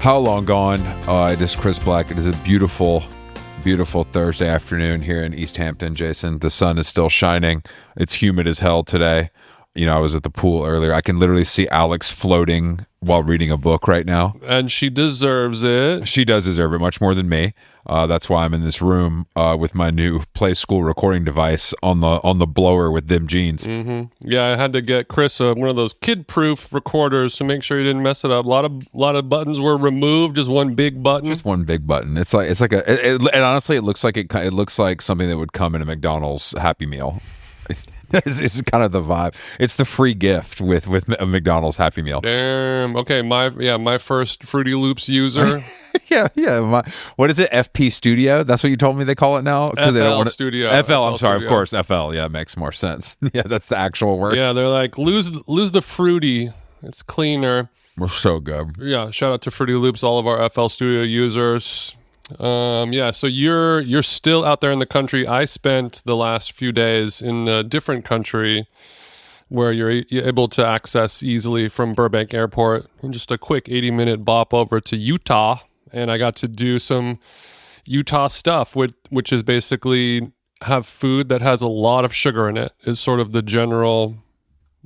How long gone? It is Chris Black. It is a beautiful, beautiful Thursday afternoon here in East Hampton, Jason. The sun is still shining. It's humid as hell today. You know, I was at the pool earlier. I can literally see Alex floating while reading a book right now. And she deserves it. She does deserve it much more than me. That's why I'm in this room with my new Play School recording device on the blower with them jeans. Mm-hmm. Yeah, I had to get Chris one of those kid-proof recorders to make sure he didn't mess it up. A lot of buttons were removed. Just one big button. Just one big button. It's like and honestly, it looks like something that would come in a McDonald's Happy Meal. This is kind of the vibe. It's the free gift with a McDonald's Happy Meal. Damn. Okay, my first Fruity Loops user. yeah. What is it? FP Studio? That's what you told me they call it now? FL Studio. FL. I'm sorry. Studio. Of course, FL. Yeah, it makes more sense. Yeah, that's the actual word. Yeah, they're like lose the fruity. It's cleaner. We're so good. Yeah. Shout out to Fruity Loops, all of our FL Studio users. So you're still out there in the country. I spent the last few days in a different country where you're able to access easily from Burbank Airport, and just a quick 80-minute bop over to Utah, and I got to do some Utah stuff, which is basically have food that has a lot of sugar in it, is sort of the general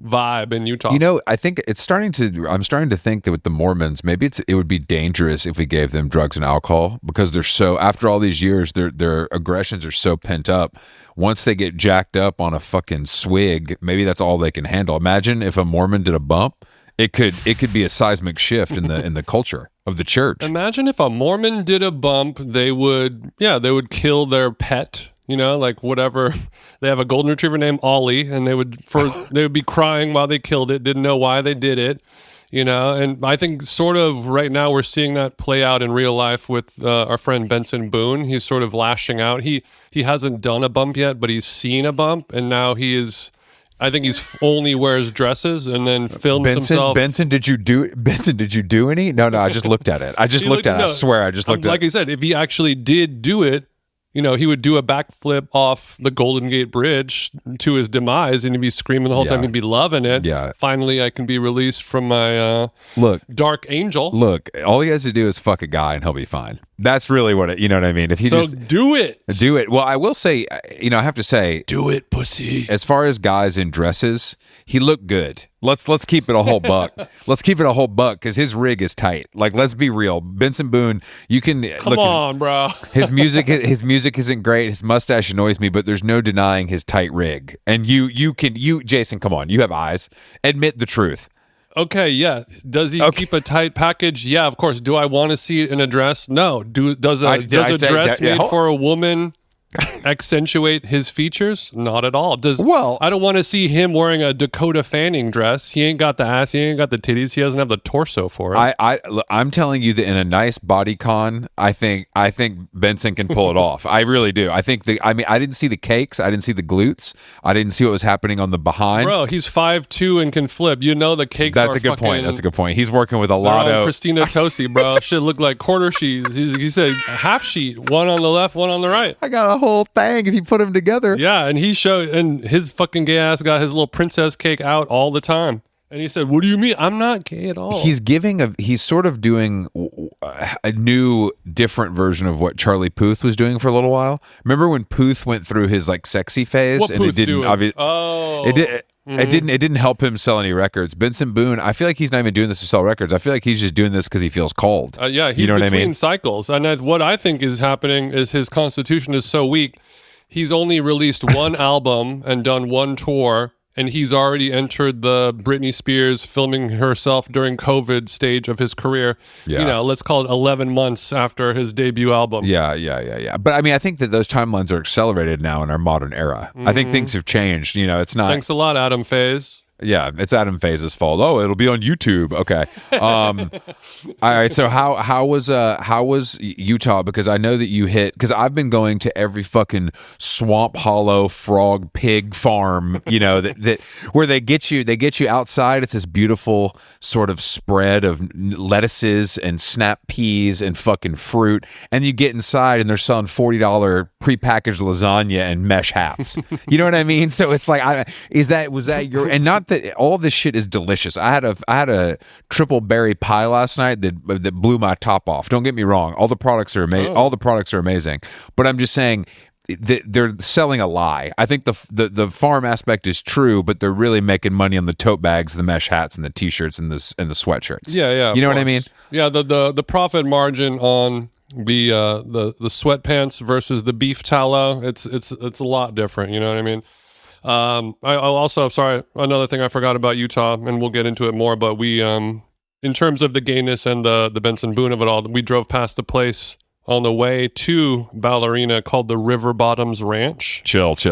vibe in Utah. You know, I think I'm starting to think that with the Mormons, maybe it would be dangerous if we gave them drugs and alcohol, because they're so, after all these years, their aggressions are so pent up. Once they get jacked up on a fucking swig, maybe that's all they can handle. Imagine if a Mormon did a bump, it could be a seismic shift in the culture of the church. Imagine if a Mormon did a bump, they would kill their pet. You know, like whatever. They have a golden retriever named Ollie, and they would be crying while they killed it, didn't know why they did it, you know. And I think sort of right now we're seeing that play out in real life with our friend Benson Boone. He's sort of lashing out. He hasn't done a bump yet, but he's seen a bump, and now he is. I think he's only wears dresses and then films himself. Benson, did you do any? No, I just looked at it. I swear, I just looked at it. Like I said, if he actually did do it, you know, he would do a backflip off the Golden Gate Bridge to his demise, and he'd be screaming the whole time. He'd be loving it. Yeah. Finally, I can be released from my dark angel. Look, all he has to do is fuck a guy, and he'll be fine. That's really what it. You know what I mean? If he do it. Well, I will say, you know, I have to say, do it, pussy. As far as guys in dresses, he looked good. Let's keep it a whole buck. Let's keep it a whole buck, because his rig is tight. Like, let's be real. Benson Boone, you can come on, bro. His music isn't great. His mustache annoys me, but there's no denying his tight rig. And you Jason, come on, you have eyes. Admit the truth. Okay, yeah. Does he keep a tight package? Yeah, of course. Do I want to see it in a dress? No. Does a dress made for a woman accentuate his features? Not at all. I don't want to see him wearing a Dakota Fanning dress. He ain't got the ass. He ain't got the titties. He doesn't have the torso for it. I'm telling you that in a nice body con, I think Benson can pull it off. I really do. I didn't see the cakes. I didn't see the glutes. I didn't see what was happening on the behind. Bro, he's 5'2" and can flip. You know the cakes. That's a good point. That's a good point. He's working with a lot of Christina Tosi, bro. Shit looked like quarter sheets. He said half sheet, one on the left, one on the right. I got a whole thing if you put them together. Yeah, and and his fucking gay ass got his little princess cake out all the time. And he said, "What do you mean? I'm not gay at all." He's sort of doing a new, different version of what Charlie Puth was doing for a little while. Remember when Puth went through his like sexy phase, what and Puth it didn't It didn't help him sell any records. Benson Boone, I feel like he's not even doing this to sell records. I feel like he's just doing this because he feels called. Yeah, he's between cycles. And what I think is happening is his constitution is so weak. He's only released one album and done one tour, and he's already entered the Britney Spears filming herself during COVID stage of his career. Yeah. You know, let's call it 11 months after his debut album. Yeah. But I mean, I think that those timelines are accelerated now in our modern era. I think things have changed. You know, it's not. Thanks a lot, Adam Faze. Yeah, it's Adam Faze's fault. Oh, it'll be on YouTube. Okay. All right. So how was Utah? Because I know that you hit. Because I've been going to every fucking swamp hollow frog pig farm. You know that where they get you outside. It's this beautiful sort of spread of lettuces and snap peas and fucking fruit, and you get inside and they're selling $40 prepackaged lasagna and mesh hats. You know what I mean? So it's like, was that your and not that all this shit is delicious. I had a triple berry pie last night that blew my top off. Don't get me wrong. All the products are amazing. All the products are amazing. But I'm just saying they're selling a lie. I think the farm aspect is true, but they're really making money on the tote bags, the mesh hats, and the t-shirts and the sweatshirts. Yeah. You know what I mean? Yeah, the profit margin on the sweatpants versus the beef tallow, it's a lot different. You know what I mean? I also, sorry, another thing I forgot about Utah, and we'll get into it more. But we, in terms of the gayness and the Benson Boone of it all, we drove past a place on the way to Ballerina called the River Bottoms Ranch. Chill. It's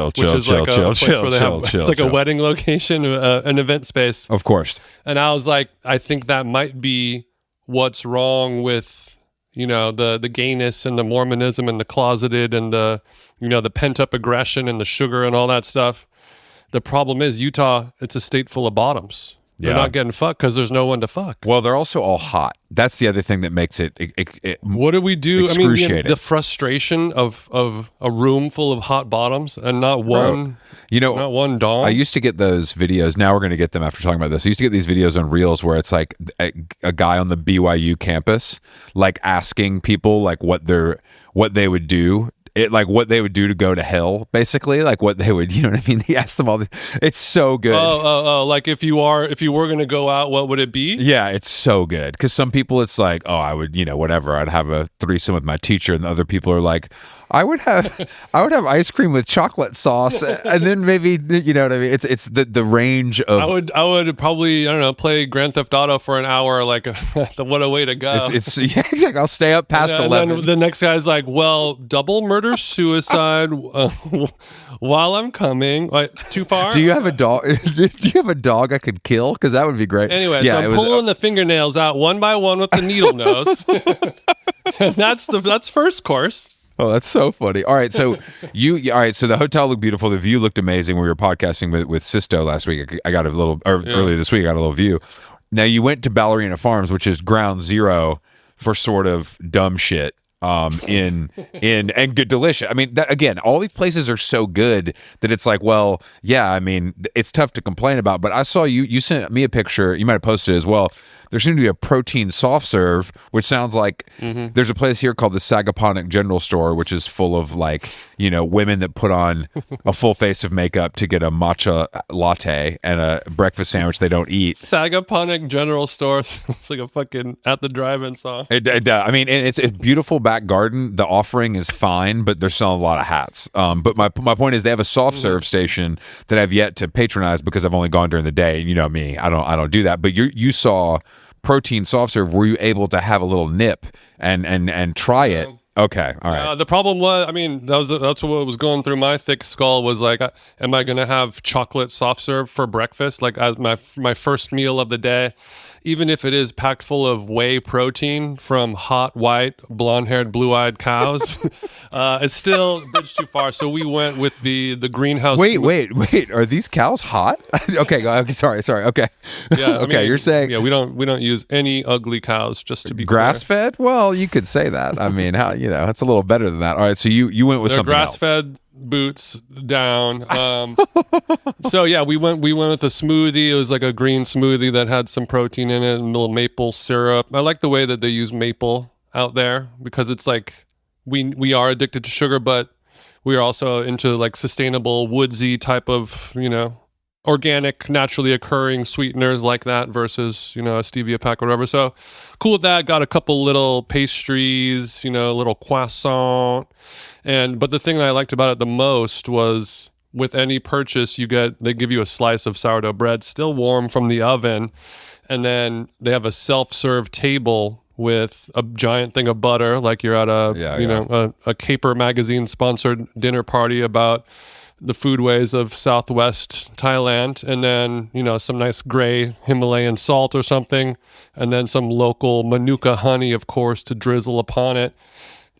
like a wedding location, an event space. Of course. And I was like, I think that might be what's wrong with, the gayness and the Mormonism and the closeted and the pent up aggression and the sugar and all that stuff. The problem is Utah, it's a state full of bottoms. They're not getting fucked because there's no one to fuck. Well, they're also all hot. That's the other thing that makes it what do we do? Excruciating. The frustration of a room full of hot bottoms and not one, not one dong. I used to get those videos. Now we're going to get them after talking about this. I used to get these videos on Reels where it's like a guy on the BYU campus, like asking people like what they would do. What they would do to go to hell, basically, like what they would, you know what I mean? He asked them all. It's so good. Like if you were going to go out, what would it be? Yeah, it's so good because some people, it's like, oh, I would, whatever. I'd have a threesome with my teacher, and the other people are like, I would have ice cream with chocolate sauce, and then maybe, you know what I mean? It's the range of. I would probably, I don't know, play Grand Theft Auto for an hour. Like, what a way to go! It's yeah, exactly. I'll stay up past 11. And then the next guy's like, well, double murder suicide while I'm coming. Like, too far? Do you have a dog? Do you have a dog I could kill? Because that would be great. Anyway, so I'm pulling the fingernails out one by one with the needle nose. And that's first course. Oh, that's so funny. All right, so so the hotel looked beautiful. The view looked amazing. We were podcasting with Sisto last week. I got a little, earlier this week, I got a little view. Now you went to Ballerina Farms, which is ground zero for sort of dumb shit. And good, delicious. I mean, that, again, all these places are so good that it's like, well, yeah, I mean, it's tough to complain about. But I saw you sent me a picture. You might have posted it as well. There seemed to be a protein soft serve, which sounds like there's a place here called the Sagaponic General Store, which is full of like, women that put on a full face of makeup to get a matcha latte and a breakfast sandwich they don't eat. Sagaponic General Store. It's like a fucking At the Drive-In song. I mean, it's a beautiful back garden. The offering is fine, but they're selling a lot of hats. But my point is they have a soft serve station that I've yet to patronize because I've only gone during the day. You know me, I don't do that. But you saw protein soft serve. Were you able to have a little nip and try it? Okay, all right. The problem was, I mean, that's what was going through my thick skull was like, am I going to have chocolate soft serve for breakfast? Like as my first meal of the day, even if it is packed full of whey protein from hot, white, blonde-haired, blue-eyed cows, it's still a bridge too far. So we went with the greenhouse. Wait. Are these cows hot? Okay, sorry. Okay. Yeah. Okay, you're saying. Yeah, we don't use any ugly cows, just to be grass-fed? Well, you could say that. I mean, how it's a little better than that. All right, so you went with something else. Grass-fed boots down. So yeah, we went with a smoothie. It was like a green smoothie that had some protein in it and a little maple syrup. I like the way that they use maple out there because it's like we are addicted to sugar, but we are also into like sustainable woodsy type of, organic, naturally occurring sweeteners like that versus, a stevia pack or whatever. So cool with that. Got a couple little pastries, a little croissant. But the thing that I liked about it the most was with any purchase they give you a slice of sourdough bread, still warm from the oven. And then they have a self-serve table with a giant thing of butter, like you're at a Caper magazine sponsored dinner party about the foodways of Southwest Thailand, and then, some nice gray Himalayan salt or something, and then some local Manuka honey, of course, to drizzle upon it.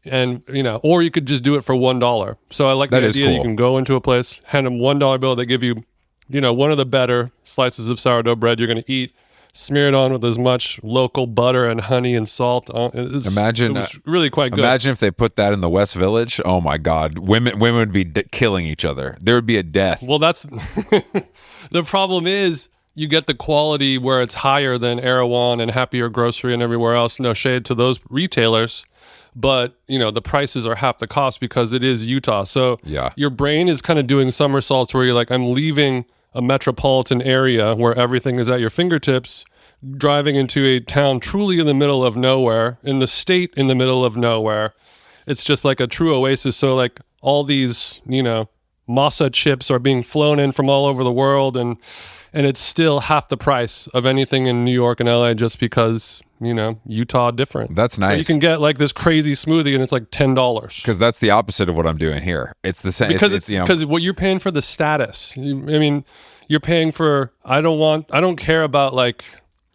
And, or you could just do it for $1. So I like the idea. Cool. You can go into a place, hand them $1 bill. They give you, one of the better slices of sourdough bread you're going to eat. Smear it on with as much local butter and honey and salt. It was really quite good. Imagine if they put that in the West Village. Oh my God, women would be killing each other. There would be a death. Well, that's the problem is you get the quality where it's higher than Erewhon and Happier Grocery and everywhere else. No shade to those retailers, but the prices are half the cost because it is Utah. So your brain is kind of doing somersaults where you're like, I'm leaving a metropolitan area where everything is at your fingertips, driving into a town truly in the middle of nowhere, in the state in the middle of nowhere. It's just like a true oasis. So like all these, masa chips are being flown in from all over the world, and it's still half the price of anything in New York and LA just because, Utah different. That's nice. So you can get like this crazy smoothie and it's like $10. Because that's the opposite of what I'm doing here. It's the same. Because what you're paying for the status. You're paying for, I don't care about like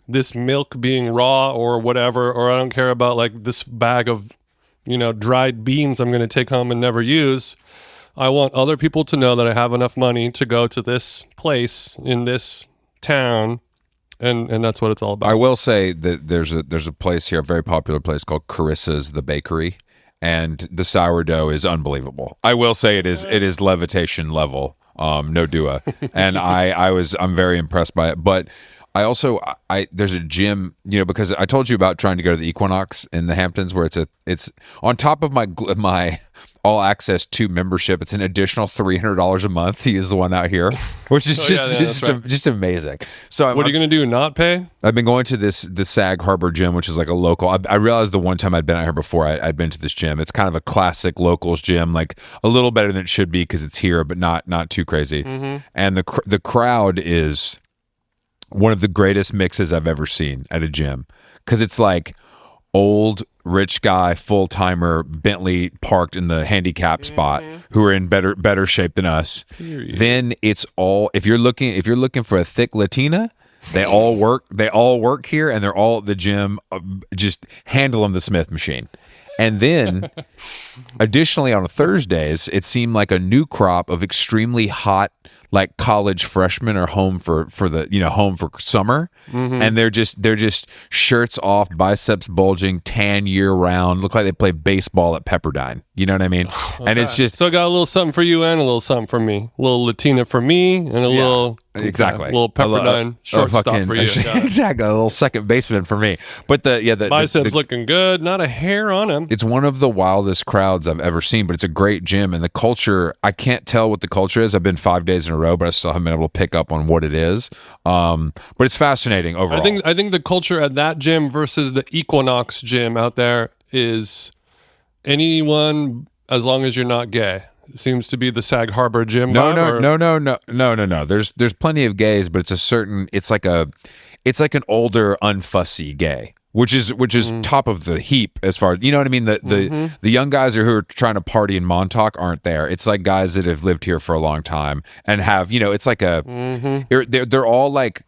this milk being raw or whatever, or I don't care about like this bag of, dried beans I'm going to take home and never use. I want other people to know that I have enough money to go to this place in this town, and that's what it's all about. I will say that there's a place here, a very popular place called Carissa's the Bakery, and the sourdough is unbelievable. I will say it is levitation level, no dua, and I'm very impressed by it. But I also there's a gym, because I told you about trying to go to the Equinox in the Hamptons, where it's on top of my all access to membership. It's an additional $300 a month to use the one out here, which is just amazing. So what are you going to do? Not pay? I've been going to the Sag Harbor gym, which is like a local. I realized the one time I'd been out here before, I'd been to this gym. It's kind of a classic locals gym, like a little better than it should be because it's here, but not too crazy. Mm-hmm. And the crowd is one of the greatest mixes I've ever seen at a gym, because it's like old rich guy, full timer, Bentley parked in the handicap spot, who are in better shape than us. Period. Then it's all, if you're looking for a thick Latina, they all work here, and they're all at the gym, just handling the Smith machine. And then additionally on Thursdays, it seemed like a new crop of extremely hot, like college freshmen are home for summer, and they're just shirts off, biceps bulging, tan year round, look like they play baseball at Pepperdine. You know what I mean? Okay. And it's just, so I got a little something for you and a little something for me, a little Latina for me, and a little little Pepperdine shortstop for you. Exactly, a little second baseman for me. But the biceps looking good, not a hair on him. It's one of the wildest crowds I've ever seen, but it's a great gym, and the culture, I can't tell what the culture is. I've been 5 days in a row, but I still haven't been able to pick up on what it is. But it's fascinating overall. I think the culture at that gym versus the Equinox gym out there is anyone, as long as you're not gay. It seems to be the Sag Harbor gym. No. There's plenty of gays, but it's like an older, unfussy gay. Which is top of the heap as far as, you know what I mean? The young guys who are trying to party in Montauk aren't there. It's like guys that have lived here for a long time and have, it's like they're all like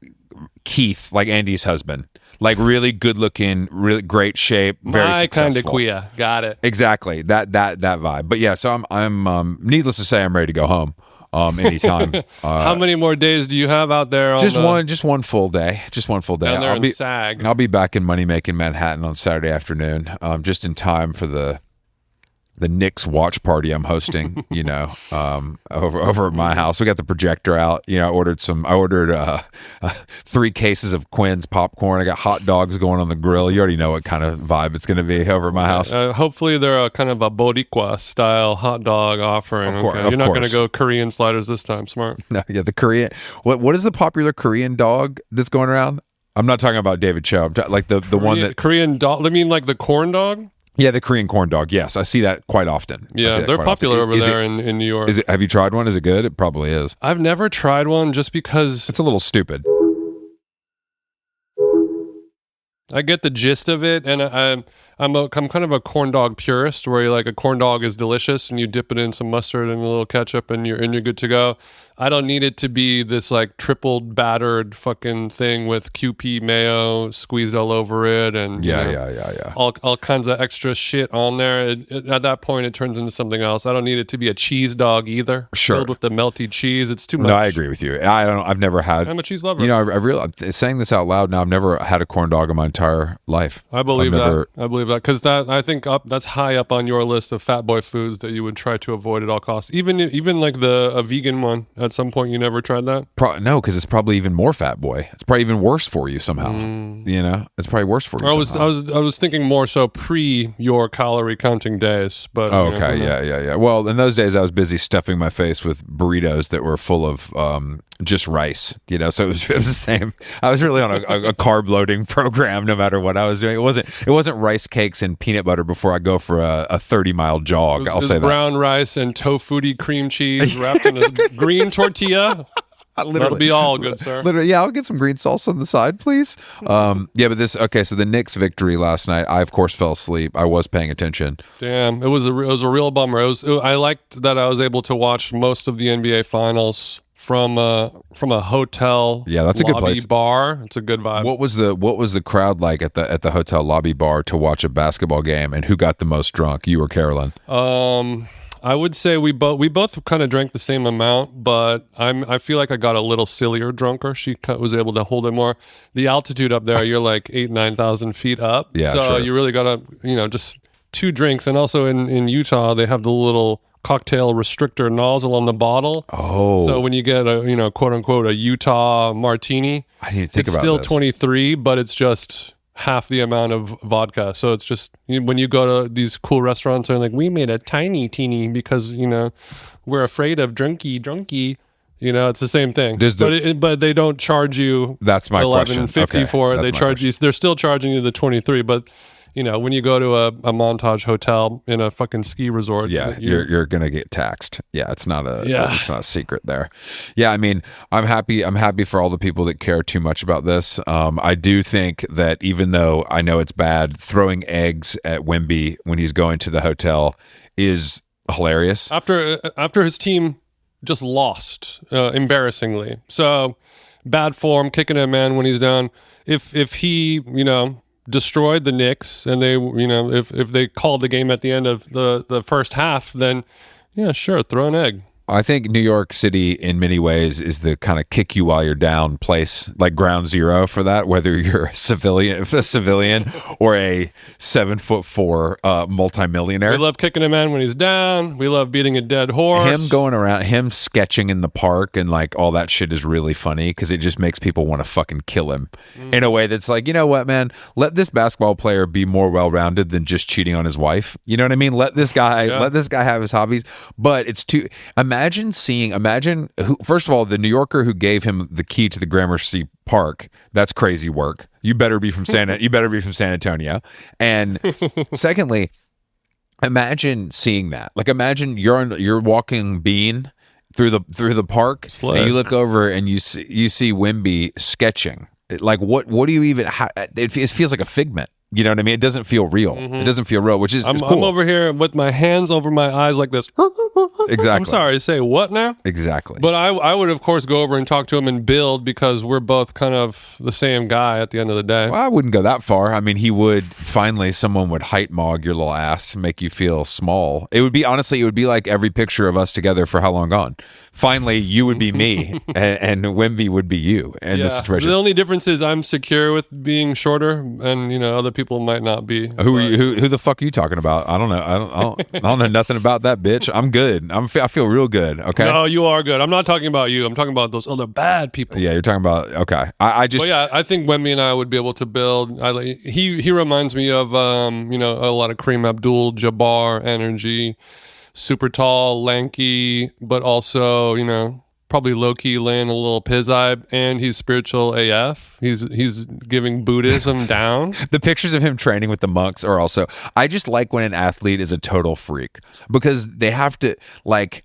Keith, like Andy's husband, like really good looking, really great shape, very successful. My kind of queer. Got it. Exactly. That vibe. But yeah, so I'm needless to say, I'm ready to go home. Anytime. How many more days do you have out there? Just one full day. I'll be back in money making Manhattan on Saturday afternoon, just in time for the Knicks watch party I'm hosting. Over at my house. We got the projector out. I ordered 3 cases of Quinn's popcorn. I got hot dogs going on the grill. You already know what kind of vibe it's going to be over at my house. Hopefully they're a kind of a Boricua style hot dog offering. Of course, okay. You're not going to go Korean sliders this time. Smart. No, yeah, the Korean. What is the popular Korean dog that's going around? I'm not talking about David Cho. I'm like the one that Korean dog. I mean, like the corn dog. Yeah, the Korean corn dog. Yes, I see that quite often. Yeah, they're popular over there in New York. Have you tried one? Is it good? It probably is. I've never tried one just because it's a little stupid. I get the gist of it, and I'm kind of a corn dog purist, where like a corn dog is delicious, and you dip it in some mustard and a little ketchup, and you're good to go. I don't need it to be this like tripled battered fucking thing with QP mayo squeezed all over it, and all kinds of extra shit on there. At that point, it turns into something else. I don't need it to be a cheese dog either. Sure, filled with the melty cheese. It's too much. No, I agree with you. I've never had. I'm a cheese lover. I'm saying this out loud now. I've never had a corn dog in my entire life. I believe I've never- that. I believe that because I think that's high up on your list of fat boy foods that you would try to avoid at all costs. Even like a vegan one. At some point, you never tried that. No, because it's probably even more fat boy. It's probably even worse for you somehow. You know, it's probably worse for you. I was thinking more so pre your calorie counting days. But Oh, okay, yeah. Well, in those days, I was busy stuffing my face with burritos that were full of just rice. You know, so it was the same. I was really on a carb loading program, no matter what I was doing. It wasn't rice cakes and peanut butter before I go for a 30-mile jog. I'll say that. Brown rice and tofu cream cheese wrapped in a green tortilla. That'll be all good, sir. Literally, yeah, I'll get some green salsa on the side, please. Yeah, but so the Knicks victory last night, I of course fell asleep. I was paying attention. Damn, it was a real bummer. I liked that I was able to watch most of the NBA finals from a hotel. Yeah, that's a good place. Bar. It's a good vibe. What was the crowd like at the hotel lobby bar to watch a basketball game, and who got the most drunk? You or Carolyn? I would say we both kind of drank the same amount, but I feel like I got a little sillier drunker. She was able to hold it more. The altitude up there, you're like 8,000-9,000 feet up. Yeah, so true. you really gotta just 2 drinks, and also in Utah they have the little cocktail restrictor nozzle on the bottle. Oh, so when you get a quote unquote a Utah martini, I didn't even think it's about still this. 23, but it's just half the amount of vodka. So it's just when you go to these cool restaurants, they're like, we made a tiny teeny because we're afraid of drunky. It's the same thing. But they don't charge you. That's my question. $11.50 for it. They charge you. They're still charging you the 23, but. When you go to a Montage hotel in a fucking ski resort, yeah, you're gonna get taxed. Yeah, it's not a secret there. Yeah, I mean, I'm happy for all the people that care too much about this. I do think that even though I know it's bad, throwing eggs at Wemby when he's going to the hotel is hilarious. After his team just lost embarrassingly, so bad form, kicking a man when he's down. If he destroyed the Knicks and they if they called the game at the end of the first half, then yeah, sure, throw an egg. I think New York City in many ways is the kind of kick you while you're down place, like ground zero for that, whether you're a civilian or a 7'4" multimillionaire. We love kicking a man when he's down. We love beating a dead horse. Him going around, him sketching in the park and like all that shit is really funny because it just makes people want to fucking kill him in a way that's like, you know what, man, let this basketball player be more well-rounded than just cheating on his wife. You know what I mean? Let this guy have his hobbies, but it's too. Imagine who, first of all, the New Yorker who gave him the key to the Gramercy Park. That's crazy work. You better be from San Antonio. And secondly, imagine seeing that. Like, imagine you're walking Bean through the park, and you look over and you see Wemby sketching. Like, what do you even? It feels like a figment. You know what I mean? It doesn't feel real. It doesn't feel real, which is cool. I'm over here with my hands over my eyes like this. Exactly. I'm sorry, say what now? Exactly. But I would, of course, go over and talk to him and build because we're both kind of the same guy at the end of the day. Well, I wouldn't go that far. I mean, someone would height mog your little ass, make you feel small. It would be like every picture of us together for How Long Gone. Finally, you would be me and Wemby would be you in this situation. The only difference is I'm secure with being shorter and, other people might not be. Who the fuck are you talking about? I don't know. I don't know nothing about that bitch. I'm good. I feel real good. Okay. No, you are good. I'm not talking about you. I'm talking about those other bad people. Yeah, you're talking about. Okay. I think Wemby and I would be able to build. He reminds me of a lot of Kareem Abdul-Jabbar energy. Super tall, lanky, but also, probably low-key laying a little piz-eye, and he's spiritual AF. He's giving Buddhism down. The pictures of him training with the monks are also... I just like when an athlete is a total freak because they have to, like,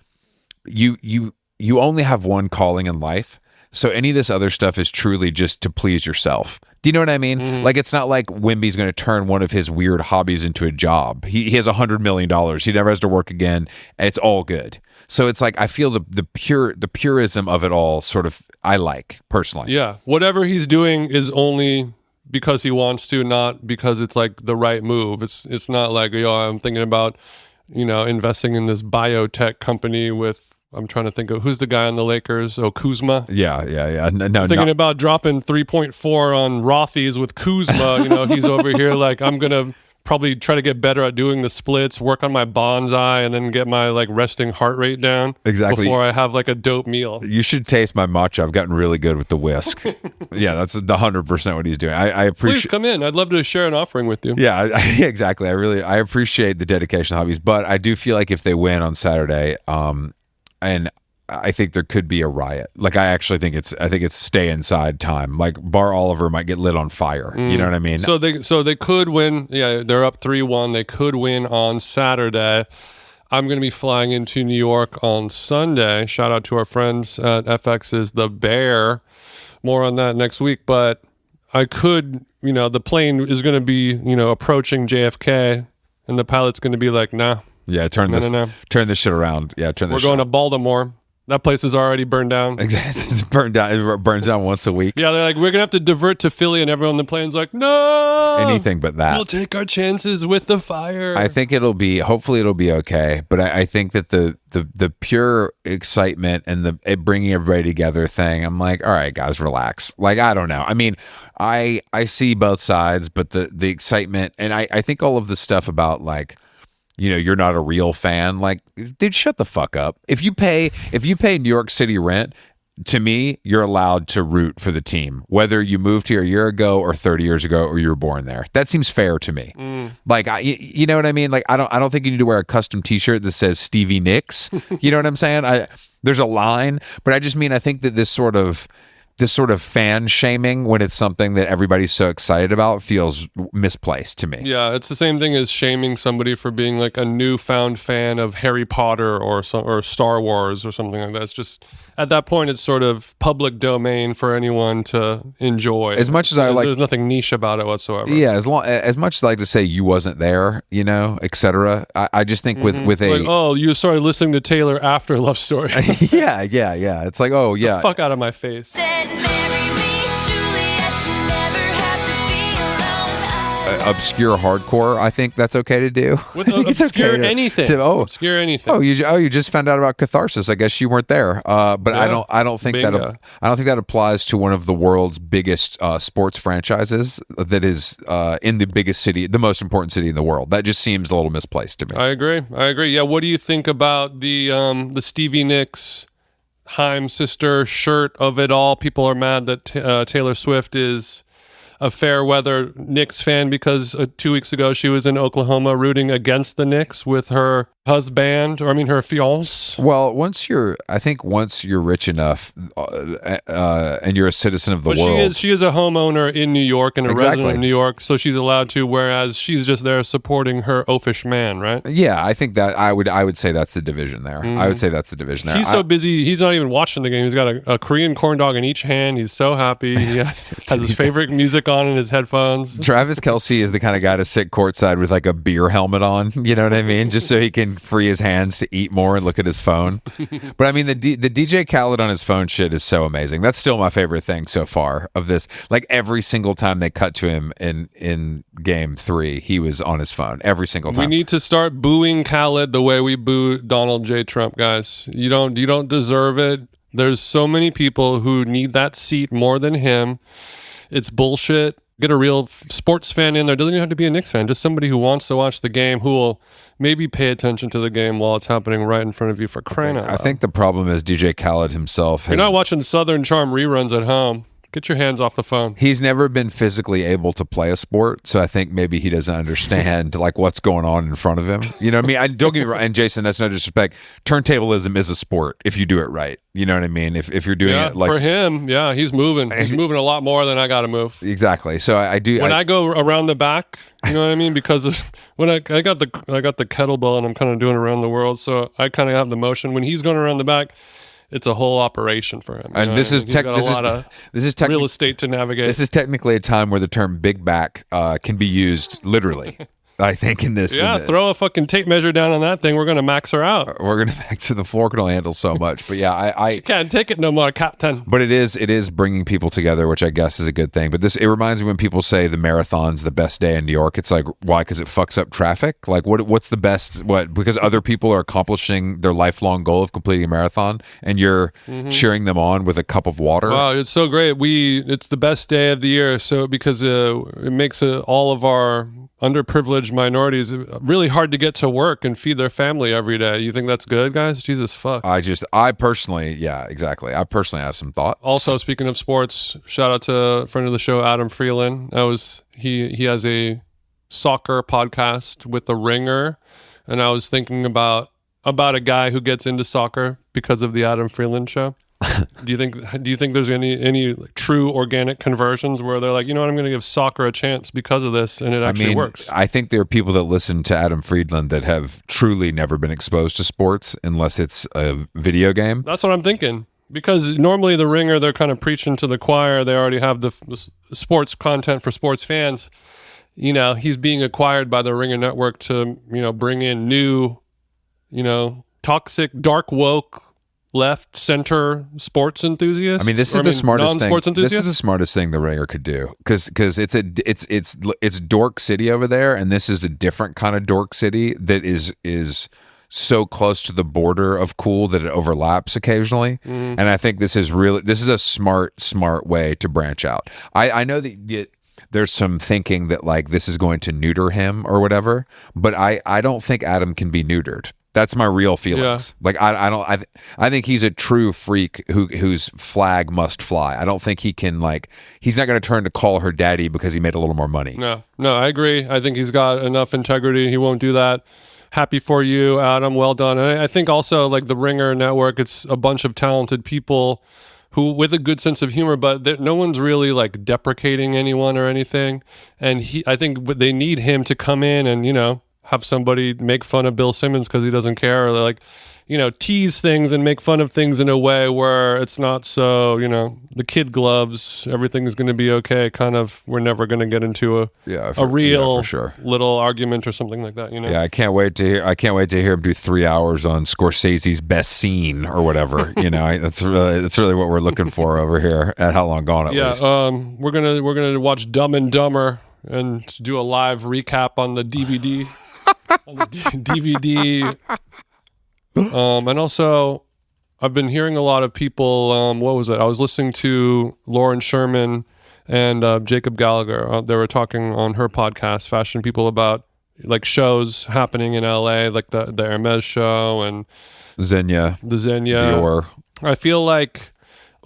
you only have one calling in life. So any of this other stuff is truly just to please yourself. Do you know what I mean? Mm-hmm. Like, it's not like Wemby's going to turn one of his weird hobbies into a job. He has $100 million. He never has to work again. And it's all good. So it's like, I feel the purism of it all sort of, I like personally. Yeah. Whatever he's doing is only because he wants to, not because it's like the right move. It's not like, I'm thinking about, investing in this biotech company with I'm trying to think of who's the guy on the Lakers. Oh, Kuzma. Yeah. No, Thinking about dropping 3.4 on Rothy's with Kuzma. He's over here like, I'm gonna probably try to get better at doing the splits, work on my bonsai, and then get my like resting heart rate down. Exactly. Before I have like a dope meal. You should taste my matcha. I've gotten really good with the whisk. Yeah, that's the 100% what he's doing. I appreciate. Please come in. I'd love to share an offering with you. Yeah, exactly. I appreciate the dedication to hobbies, but I do feel like if they win on Saturday, and I think there could be a riot. Like I think it's stay inside time. Like Bar Oliver might get lit on fire. You know what I mean? So they could win. Yeah, they're up 3-1. They could win on Saturday. I'm going to be flying into New York on Sunday. Shout out to our friends at FX's The Bear. More on that next week. But I could, the plane is going to be, approaching JFK, and the pilot's going to be like, nah. Yeah, turn this shit around. Yeah, We're going to Baltimore. That place is already burned down. Exactly. It's burned down. It burns down once a week. Yeah, they're like, we're going to have to divert to Philly, and everyone on the plane's like, no. Anything but that. We'll take our chances with the fire. I think hopefully it'll be okay. But I think that the pure excitement and it bringing everybody together thing, I'm like, all right, guys, relax. Like, I don't know. I mean, I see both sides, but the excitement, and I think all of the stuff about like, you're not a real fan. Like, dude, shut the fuck up. If you pay New York City rent, to me, you're allowed to root for the team, whether you moved here a year ago or 30 years ago or you were born there. That seems fair to me. Like, you know what I mean? Like, I don't think you need to wear a custom T-shirt that says Stevie Nicks. You know what I'm saying? There's a line, but I just mean I think that this sort of fan shaming when it's something that everybody's so excited about feels misplaced to me. Yeah, it's the same thing as shaming somebody for being like a newfound fan of Harry Potter or Star Wars or something like that. It's just at that point it's sort of public domain for anyone to enjoy. As much as there's nothing niche about it whatsoever. Yeah, as much as I like to say you wasn't there, etc. I just think with like, oh, you started listening to Taylor after Love Story. yeah. It's like, oh yeah, the fuck out of my face. Obscure hardcore, I think that's okay to do. Obscure anything. Obscure anything. Oh, you just found out about Catharsis. I guess you weren't there. But yeah, I don't think that applies to one of the world's biggest sports franchises that is in the biggest city, the most important city in the world. That just seems a little misplaced to me. I agree. Yeah, what do you think about the Stevie Nicks Haim sister shirt of it all? People are mad that Taylor Swift is a fair weather Knicks fan because 2 weeks ago she was in Oklahoma rooting against the Knicks with her husband, her fiance. Well, once you're rich enough and you're a citizen of the world. She is a homeowner in New York and a resident of New York, so she's allowed to, whereas she's just there supporting her oafish man, right? Yeah, I think that I would say that's the division there. I would say that's the division there. He's so busy, he's not even watching the game. He's got a Korean corn dog in each hand. He's so happy. He has his favorite music on in his headphones. Travis Kelce is the kind of guy to sit courtside with like a beer helmet on, you know what I mean? Just so he can free his hands to eat more and look at his phone. But I mean, the DJ Khaled on his phone shit is so amazing. That's still my favorite thing so far of this. Like every single time they cut to him in game 3, he was on his phone every single time. We need to start booing Khaled the way we boo Donald J. Trump, guys. You don't deserve it. There's so many people who need that seat more than him. It's bullshit. Get a real sports fan in there. Doesn't even have to be a Knicks fan. Just somebody who wants to watch the game, who will maybe pay attention to the game while it's happening right in front of you for crying out loud. I think the problem is DJ Khaled himself You're not watching Southern Charm reruns at home. Get your hands off the phone. He's never been physically able to play a sport, so I think maybe he doesn't understand like what's going on in front of him. You know what I mean? Don't get me wrong. And Jason, that's no disrespect. Turntablism is a sport if you do it right. You know what I mean? If you're doing it like for him, yeah, he's moving. He's moving a lot more than I got to move. Exactly. So I do. When I go around the back, you know what I mean? Because when I got the kettlebell and I'm kind of doing it around the world, so I kind of have the motion. When he's going around the back, it's a whole operation for him. And this is real estate to navigate. This is technically a time where the term "big back" can be used literally. I think in this. Yeah, throw a fucking tape measure down on that thing. We're gonna max her out. We're gonna max the floor can only handle so much. But yeah, I can't take it no more, Captain. But it is bringing people together, which I guess is a good thing. But it reminds me when people say the marathon's the best day in New York. It's like, why? Because it fucks up traffic. Like, what's the best? What? Because other people are accomplishing their lifelong goal of completing a marathon, and you're cheering them on with a cup of water. Wow, it's so great. It's the best day of the year. So because it makes all of our underprivileged minorities really hard to get to work and feed their family every day. You think that's good, guys? Jesus fuck. I personally, yeah, exactly. I personally have some thoughts. Also, speaking of sports, shout out to a friend of the show, Adam Friedland. He has a soccer podcast with The Ringer, and I was thinking about a guy who gets into soccer because of the Adam Friedland show. Do you think there's any like true organic conversions where they're like, you know what, I'm going to give soccer a chance because of this, and it actually works? I think there are people that listen to Adam Friedland that have truly never been exposed to sports unless it's a video game. That's what I'm thinking. Because normally The Ringer, they're kind of preaching to the choir. They already have the sports content for sports fans. You know, he's being acquired by the Ringer network to, bring in new, toxic, dark, woke, left, center sports enthusiasts. I mean, this is the smartest thing. This is the smartest thing the Ringer could do, because it's dork city over there, and this is a different kind of dork city that is so close to the border of cool that it overlaps occasionally. And I think this is a smart way to branch out. I know that there's some thinking that like this is going to neuter him or whatever, but I don't think Adam can be neutered. That's my real feelings. Yeah. Like I think he's a true freak whose flag must fly. I don't think he can he's not going to turn to call her daddy because he made a little more money. No, I agree. I think he's got enough integrity. He won't do that. Happy for you, Adam. Well done. And I think also like the Ringer network, it's a bunch of talented people who with a good sense of humor, but no one's really like deprecating anyone or anything. And I think they need him to come in and, have somebody make fun of Bill Simmons because he doesn't care, or like, tease things and make fun of things in a way where it's not so, the kid gloves, everything's going to be okay. Kind of, we're never going to get into a real little argument or something like that. Yeah, I can't wait to hear him do 3 hours on Scorsese's best scene or whatever. That's really what we're looking for over here at How Long Gone. At least. We're gonna watch Dumb and Dumber and do a live recap on the DVD. On the DVD. And also, I've been hearing a lot of people, what was it? I was listening to Lauren Sherman and Jacob Gallagher. They were talking on her podcast, Fashion People, about like shows happening in LA, like the Hermes show and Xenia. Dior. I feel like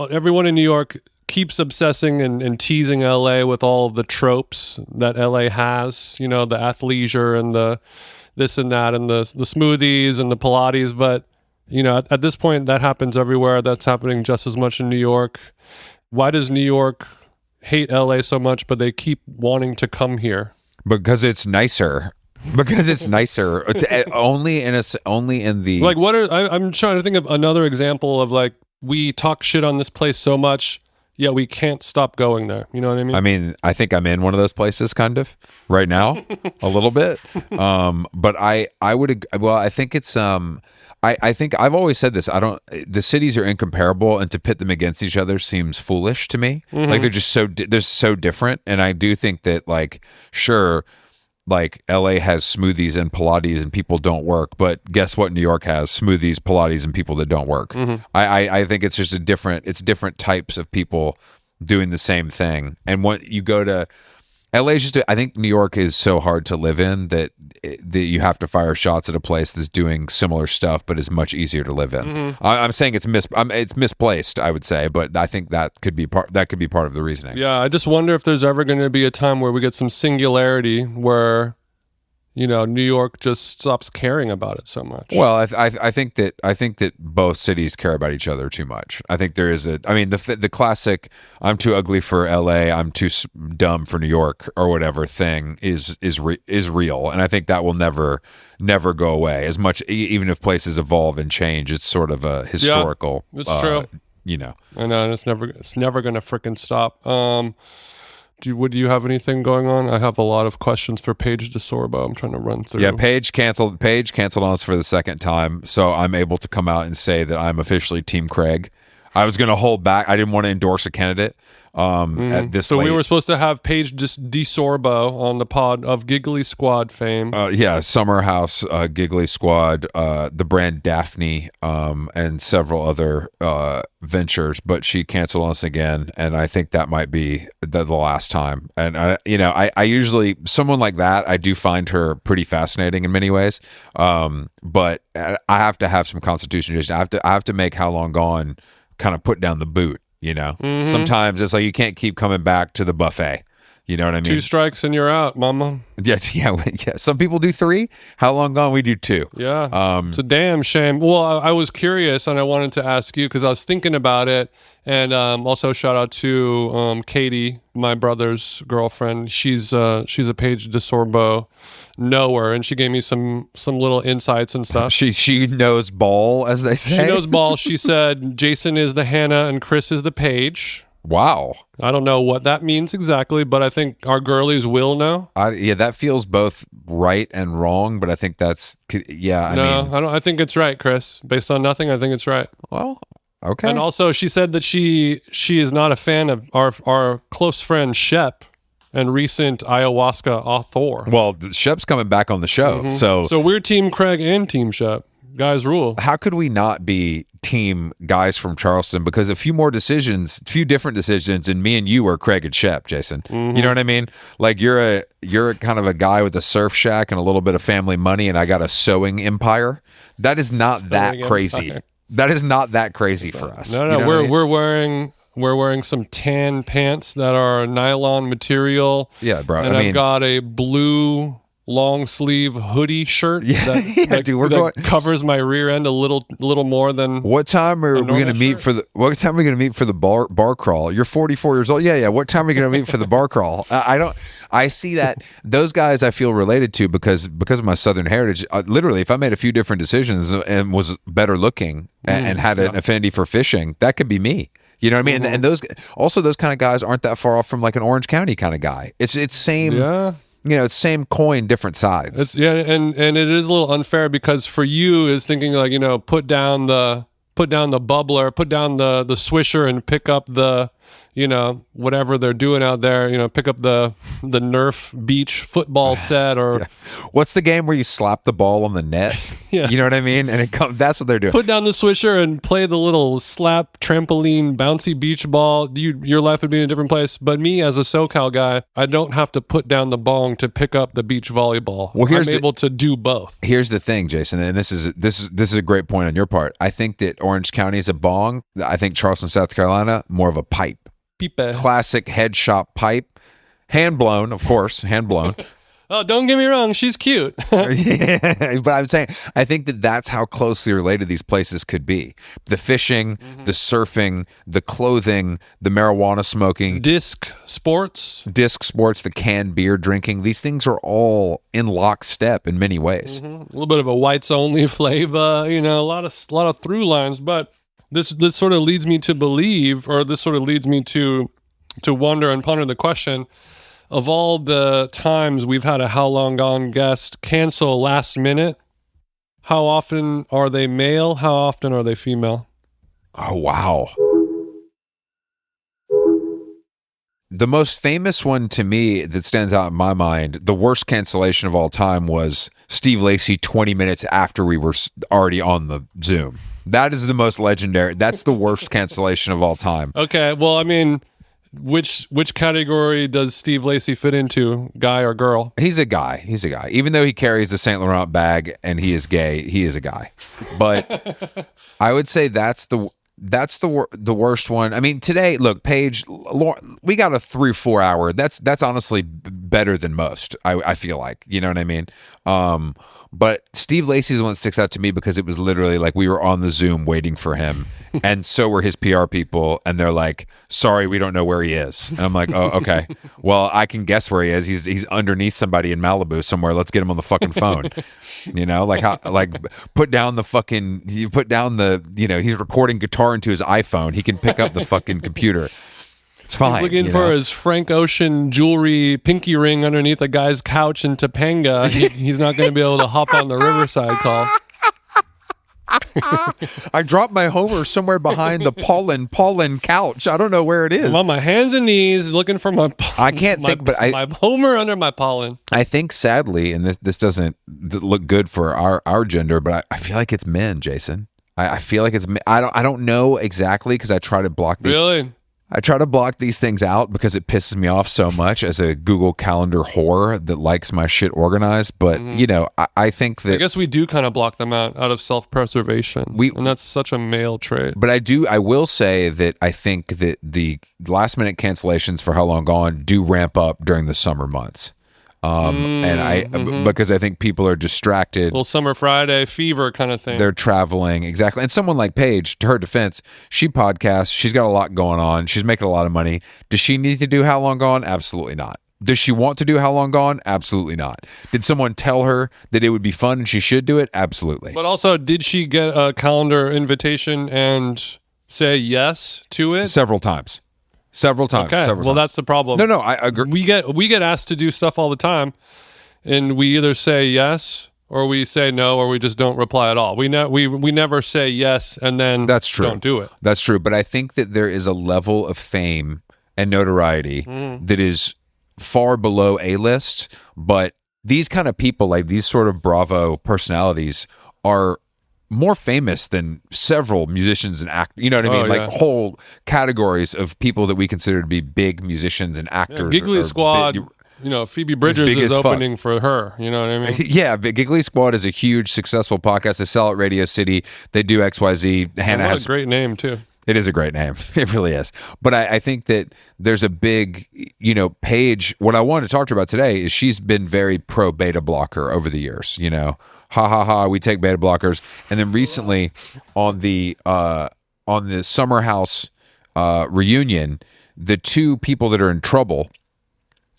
everyone in New York keeps obsessing and teasing LA with all the tropes that LA has, the athleisure and the this and that and the smoothies and the Pilates. But, at this point, that happens everywhere. That's happening just as much in New York. Why does New York hate LA so much, but they keep wanting to come here? Because it's nicer. It's only in the like. I'm trying to think of another example of like, we talk shit on this place so much, yeah, we can't stop going there. You know what I mean? I mean, I think I'm in one of those places kind of right now, a little bit. But I think it's, I think I've always said this. The cities are incomparable, and to pit them against each other seems foolish to me. Mm-hmm. Like they're just so different. And I do think that sure, like LA has smoothies and Pilates and people don't work, but guess what? New York has smoothies, Pilates, and people that don't work. Mm-hmm. I think it's just different types of people doing the same thing. And when you go to LA, I think New York is so hard to live in that you have to fire shots at a place that's doing similar stuff, but is much easier to live in. Mm-hmm. I'm saying it's misplaced, I would say, but I think that could be part of the reasoning. Yeah, I just wonder if there's ever going to be a time where we get some singularity where, New York just stops caring about it so much. Well, I think that both cities care about each other too much. I think there is the classic "I'm too ugly for LA, I'm too dumb for New York" or whatever thing is real, and I think that will never go away. As much, even if places evolve and change, it's sort of a historical. Yeah, it's true. I know, and it's never going to frickin' stop. Would you have anything going on? I have a lot of questions for Paige DeSorbo. I'm trying to run through. Yeah, Paige canceled on us for the second time, so I'm able to come out and say that I'm officially Team Craig. I was going to hold back. I didn't want to endorse a candidate. At this So late. we were supposed to have Paige DeSorbo on the pod of Giggly Squad fame. Yeah, Summer House, Giggly Squad, the brand Daphne, and several other ventures, but she canceled on us again, and I think that might be the last time. And I usually, someone like that, I do find her pretty fascinating in many ways, but I have to have some constitution. I have to make How Long Gone kind of put down the boot. Sometimes it's like you can't keep coming back to the buffet. You know what I mean? 2 strikes and you're out, mama. Yeah. Some people do 3. How Long Gone? We do 2. Yeah. It's a damn shame. Well, I was curious and I wanted to ask you because I was thinking about it. And also shout out to Katie, my brother's girlfriend. She's a Paige DeSorbo knower, and she gave me some little insights and stuff. She knows ball, as they say. She knows ball. She said Jason is the Hannah and Chris is the Paige. Wow. I don't know what that means exactly, but I think our girlies will know. That feels both right and wrong, but I think that's I think it's right, Chris. Based on nothing, I think it's right. Well, okay. And also, she said that she is not a fan of our close friend Shep and recent ayahuasca author. Well, Shep's coming back on the show, so we're Team Craig and Team Shep. Guys rule. How could we not be team guys from Charleston? Because a few different decisions, and me and you are Craig and Shep, Jason. You know what I mean? Like you're a kind of a guy with a surf shack and a little bit of family money, and I got a sewing empire. That is not that crazy. Empire. That is not that crazy for us. No, you know we're wearing some tan pants that are nylon material. Yeah, bro. And I've got a blue long sleeve hoodie shirt that covers my rear end a little more than. What time are we going to meet for the bar crawl? You're 44 years old. Yeah. What time are we going to meet for the bar crawl? I see that those guys I feel related to because of my Southern heritage. Literally, if I made a few different decisions and was better looking and had an affinity for fishing, that could be me. You know what I mean? And those kind of guys aren't that far off from like an Orange County kind of guy. It's same. Yeah. It's same coin, different sides. And it is a little unfair because for you is thinking like, put down the bubbler, put down the swisher and pick up the, whatever they're doing out there, pick up the Nerf beach football set or what's the game where you slap the ball on the net? Yeah. You know what I mean? And that's what they're doing. Put down the swisher and play the little slap trampoline bouncy beach ball. Your life would be in a different place. But me as a SoCal guy, I don't have to put down the bong to pick up the beach volleyball. Well, I'm able to do both. Here's the thing, Jason, and this is a great point on your part. I think that Orange County is a bong. I think Charleston, South Carolina, more of a pipe. Classic head shop pipe, hand blown, of course, hand blown. Oh, don't get me wrong, she's cute. Yeah, but I'm saying I think that's how closely related these places could be. The fishing, the surfing, the clothing, the marijuana smoking, disc sports, the canned beer drinking. These things are all in lockstep in many ways. A little bit of a whites only flavor, a lot of through lines, but. This sort of leads me to believe, or this sort of leads me to wonder and ponder the question of all the times we've had a How Long Gone guest cancel last minute. How often are they male? How often are they female? Oh, wow. The most famous one to me that stands out in my mind, the worst cancellation of all time was Steve Lacy 20 minutes after we were already on the Zoom. That is the most legendary. That's the worst cancellation of all time. Okay, well, I mean, which category does Steve Lacy fit into, guy or girl? He's a guy. Even though he carries a Saint Laurent bag and he is gay, he is a guy. But I would say that's the worst one. I mean, today, look, Paige, we got a 3-4 hour. That's honestly better than most. I feel like, you know what I mean. But Steve Lacy's the one that sticks out to me because it was literally like we were on the Zoom waiting for him, and so were his PR people, and they're like, "Sorry, we don't know where he is." And I'm like, "Oh, okay. Well, I can guess where he is. He's underneath somebody in Malibu somewhere. Let's get him on the fucking phone." Put down the he's recording guitar into his iPhone. He can pick up the fucking computer. It's fine. He's looking for his Frank Ocean jewelry pinky ring underneath a guy's couch in Topanga. He's not going to be able to hop on the Riverside call. I dropped my Homer somewhere behind the pollen couch. I don't know where it is. I'm on my hands and knees looking for my. I can't think, but my Homer under my pollen. I think sadly, and this doesn't look good for our gender, but I feel like it's men, Jason. I feel like it's. I don't know exactly because I try to block these. Really? I try to block these things out because it pisses me off so much as a Google Calendar whore that likes my shit organized. But, I think that... I guess we do kind of block them out of self-preservation. And that's such a male trait. But I will say that I think that the last-minute cancellations for How Long Gone do ramp up during the summer months. Because I think people are distracted. Little summer Friday fever kind of thing. They're traveling, exactly. And someone like Paige, to her defense, she podcasts. She's got a lot going on. She's making a lot of money. Does she need to do How Long Gone? Absolutely not. Does she want to do How Long Gone? Absolutely not. Did someone tell her that it would be fun and she should do it? Absolutely. But also, did she get a calendar invitation and say yes to it? Several times. Okay. Well, that's the problem. No, I agree. We get asked to do stuff all the time, and we either say yes or we say no, or we just don't reply at all. We never say yes and then don't do it. That's true. But I think that there is a level of fame and notoriety that is far below A-list. But these kind of people, like these sort of Bravo personalities, are more famous than several musicians and actors. You know what I mean? Like whole categories of people that we consider to be big musicians and actors. Giggly Squad. Phoebe Bridgers is opening for her. You know what I mean? Yeah, Giggly Squad is a huge, successful podcast. They sell at Radio City. They do XYZ. Hannah has a great name, too. It is a great name. It really is. But I think that there's a big, Paige, what I wanted to talk to her about today is she's been very pro beta blocker over the years, Ha ha ha, we take beta blockers. And then recently on the Summer House reunion, the two people that are in trouble,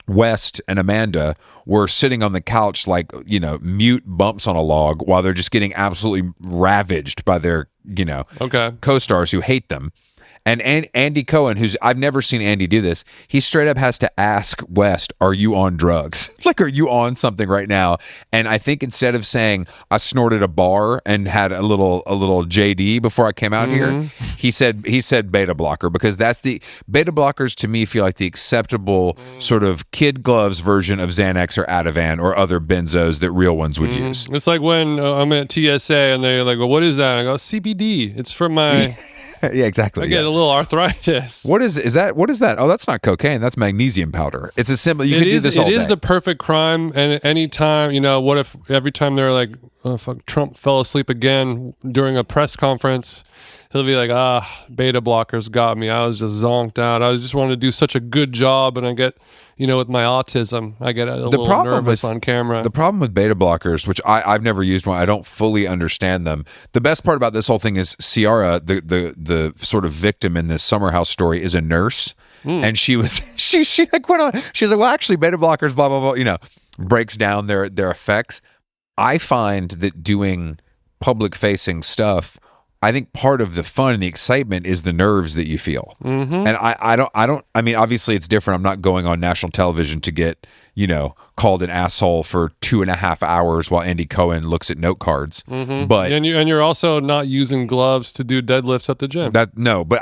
West and Amanda, were sitting on the couch like, mute bumps on a log while they're just getting absolutely ravaged by their, co-stars who hate them. And Andy Cohen, I've never seen Andy do this, he straight up has to ask West, are you on drugs? Like, are you on something right now? And I think instead of saying, I snorted a bar and had a little JD before I came out here, he said beta blocker, because that's the beta blockers to me feel like the acceptable sort of kid gloves version of Xanax or Ativan or other benzos that real ones would use. It's like when I'm at TSA and they're like, well, what is that? And I go, CBD. It's for my... Yeah, exactly. I get a little arthritis. What is that? What is that? Oh, that's not cocaine. That's magnesium powder. It's a simple. You can do this all day. It is the perfect crime. And anytime, what if every time they're like, oh, fuck, Trump fell asleep again during a press conference, he'll be like, beta blockers got me. I was just zonked out. I just wanted to do such a good job, and I get, with my autism, I get a little nervous on camera. The problem with beta blockers, which I've never used one, I don't fully understand them. The best part about this whole thing is Ciara, the sort of victim in this Summer House story, is a nurse, and she like went on. She was like, well, actually, beta blockers, blah blah blah. Breaks down their effects. I find that doing public facing stuff, I think part of the fun and the excitement is the nerves that you feel. And I mean, obviously it's different. I'm not going on national television to get, called an asshole for 2.5 hours while Andy Cohen looks at note cards. But and you're also not using gloves to do deadlifts at the gym. But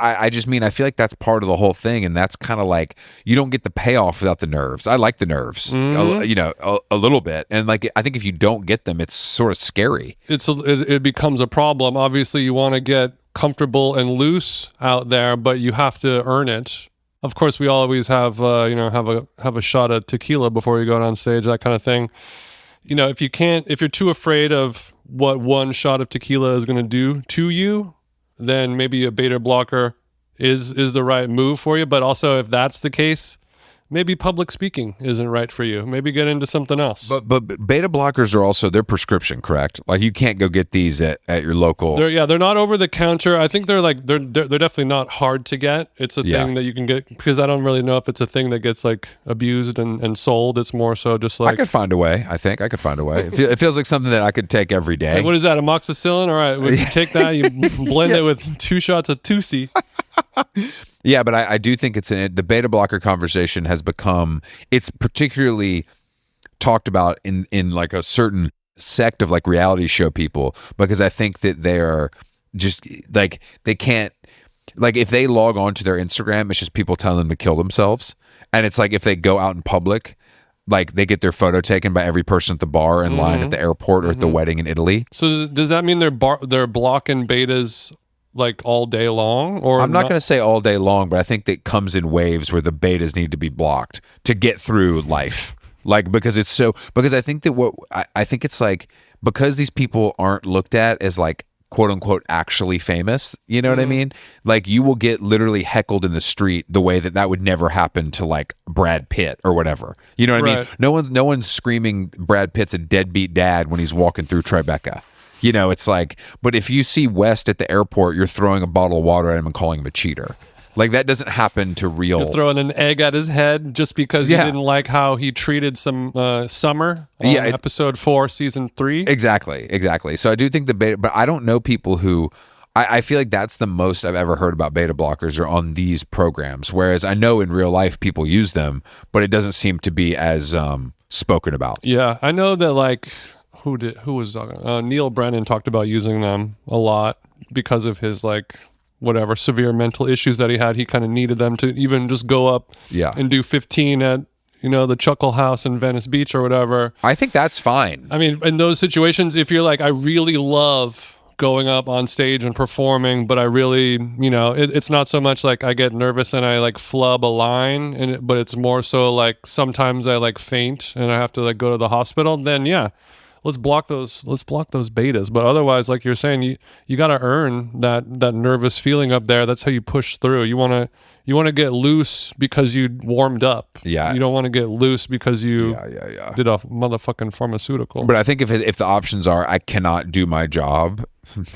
I just mean, I feel like that's part of the whole thing. And that's kind of like, you don't get the payoff without the nerves. I like the nerves, a little bit. And like, I think if you don't get them, it's sort of scary. It becomes a problem. Obviously you want to get comfortable and loose out there, but you have to earn it. Of course, we always have have a shot of tequila before you go on stage, that kind of thing. If you're too afraid of what one shot of tequila is going to do to you, then maybe a beta blocker is the right move for you. But also, if that's the case, maybe public speaking isn't right for you. Maybe get into something else. But beta blockers are also, they're prescription, correct? Like, you can't go get these at your local. They're not over the counter. I think they're definitely not hard to get. It's a thing that you can get, because I don't really know if it's a thing that gets like abused and sold. It's more so just like, I could find a way. I think I could find a way. It feels like something that I could take every day. Hey, what is that? Amoxicillin? All right, you take that, you blend it with 2 shots of Tusi. Yeah, but I do think the beta blocker conversation has become, it's particularly talked about in like a certain sect of like reality show people, because I think that they're just like, they can't, like if they log on to their Instagram, it's just people telling them to kill themselves. And it's like if they go out in public, like they get their photo taken by every person at the bar in line at the airport or at the wedding in Italy. So does that mean they're blocking betas like all day long? Or I'm not going to say all day long, but I think that comes in waves where the betas need to be blocked to get through life. Like, because I think that I think it's like, because these people aren't looked at as like quote unquote actually famous, you know what I mean? Like you will get literally heckled in the street the way that would never happen to like Brad Pitt or whatever. You know what I mean? No one's screaming Brad Pitt's a deadbeat dad when he's walking through Tribeca. You know, it's like, but if you see West at the airport, you're throwing a bottle of water at him and calling him a cheater. Like that doesn't happen to real. You're throwing an egg at his head just because you didn't like how he treated some Summer on episode 4, season 3. Exactly. So I do think the beta, but I don't know people who. I feel like that's the most I've ever heard about beta blockers are on these programs. Whereas I know in real life people use them, but it doesn't seem to be as spoken about. Yeah, I know that like who was Neil Brennan talked about using them a lot because of his like. Whatever severe mental issues that he had, he kind of needed them to even just go up and do 15 at, the Chuckle House in Venice Beach or whatever. I think that's fine. I mean, in those situations, if you're like, I really love going up on stage and performing, but I really, it's not so much like I get nervous and I like flub a line, but it's more so like sometimes I like faint and I have to like go to the hospital, then let's block those betas. But otherwise, like you're saying, you got to earn that nervous feeling up there. That's how you push through. You want to get loose because you warmed up. Yeah. You don't want to get loose because you did a motherfucking pharmaceutical. But I think if the options are I cannot do my job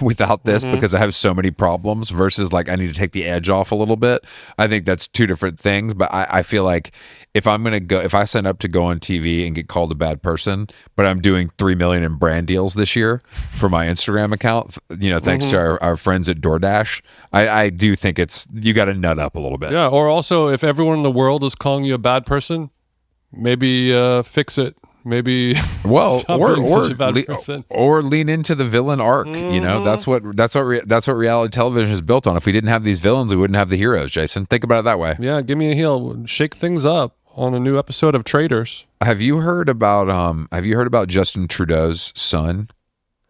without this because I have so many problems versus like I need to take the edge off a little bit, I think that's two different things. But I feel like if I sign up to go on TV and get called a bad person, but I'm doing 3 million in brand deals this year for my Instagram account, thanks to our friends at DoorDash, I do think you got to nut up a little bit. Yeah. Or also, if everyone in the world is calling you a bad person, maybe fix it. Maybe or lean into the villain arc. That's what reality television is built on. If we didn't have these villains, we wouldn't have the heroes. Jason, think about it that way. Yeah, give me a heel. Shake things up on a new episode of Traitors. Have you heard about Justin Trudeau's son?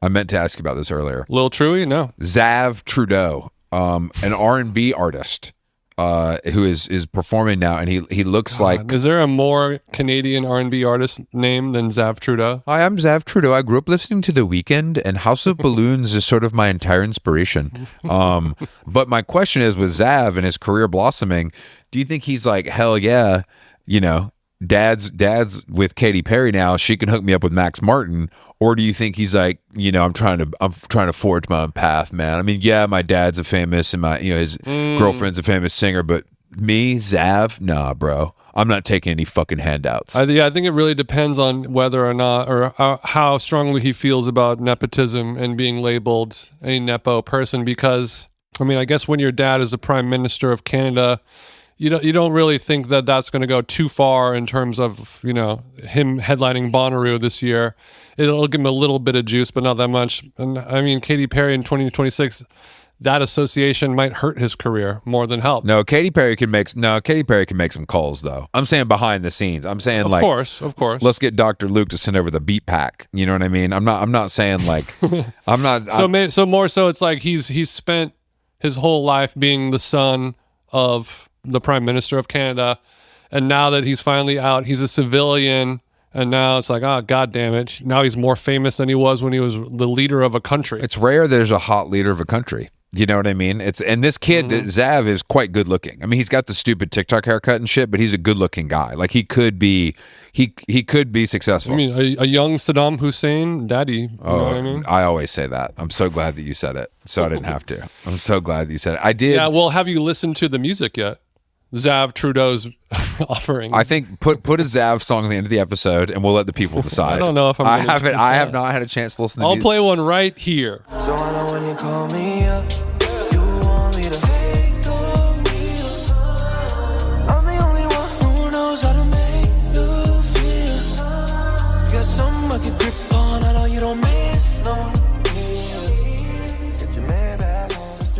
I meant to ask you about this earlier. Lil Truey, no. Zav Trudeau, an R&B artist. Who is performing now, and he looks like. Is there a more Canadian R&B artist name than Zav Trudeau? Hi, I'm Zav Trudeau. I grew up listening to The Weeknd, and House of Balloons is sort of my entire inspiration. But my question is, with Zav and his career blossoming, do you think he's like, hell yeah, dad's with Katy Perry now, she can hook me up with Max Martin? Or do you think he's like, I'm trying to forge my own path, man. I mean, yeah, my dad's a famous and my his girlfriend's a famous singer, but me, Zav, nah, bro. I'm not taking any fucking handouts. I think it really depends on whether or not, or how strongly he feels about nepotism and being labeled a nepo person. Because, I mean, I guess when your dad is the Prime Minister of Canada, you don't really think that that's going to go too far in terms of, him headlining Bonnaroo this year. It'll give him a little bit of juice, but not that much. And I mean, Katy Perry in 2026, that association might hurt his career more than help. No, Katy Perry can make some calls though. I'm saying behind the scenes. I'm saying of course. Let's get Dr. Luke to send over the beat pack. You know what I mean? I'm not saying like I'm not. So more so, it's like he's spent his whole life being the son of the Prime Minister of Canada, and now that he's finally out, he's a civilian. And now it's like, oh, God damn it. Now he's more famous than he was when he was the leader of a country. It's rare there's a hot leader of a country. You know what I mean? And this kid, Zav, is quite good looking. I mean, he's got the stupid TikTok haircut and shit, but he's a good looking guy. Like he could be successful. I mean, a young Saddam Hussein daddy. You know what I mean? I always say that. I'm so glad that you said it. So I didn't have to. I'm so glad that you said it. I did. Yeah, well, have you listened to the music yet? Zav Trudeau's offering. I think put a Zav song at the end of the episode, and we'll let the people decide. I don't know if I have not had a chance to listen to. I'll play one right here. So I know when you call me up, you want me to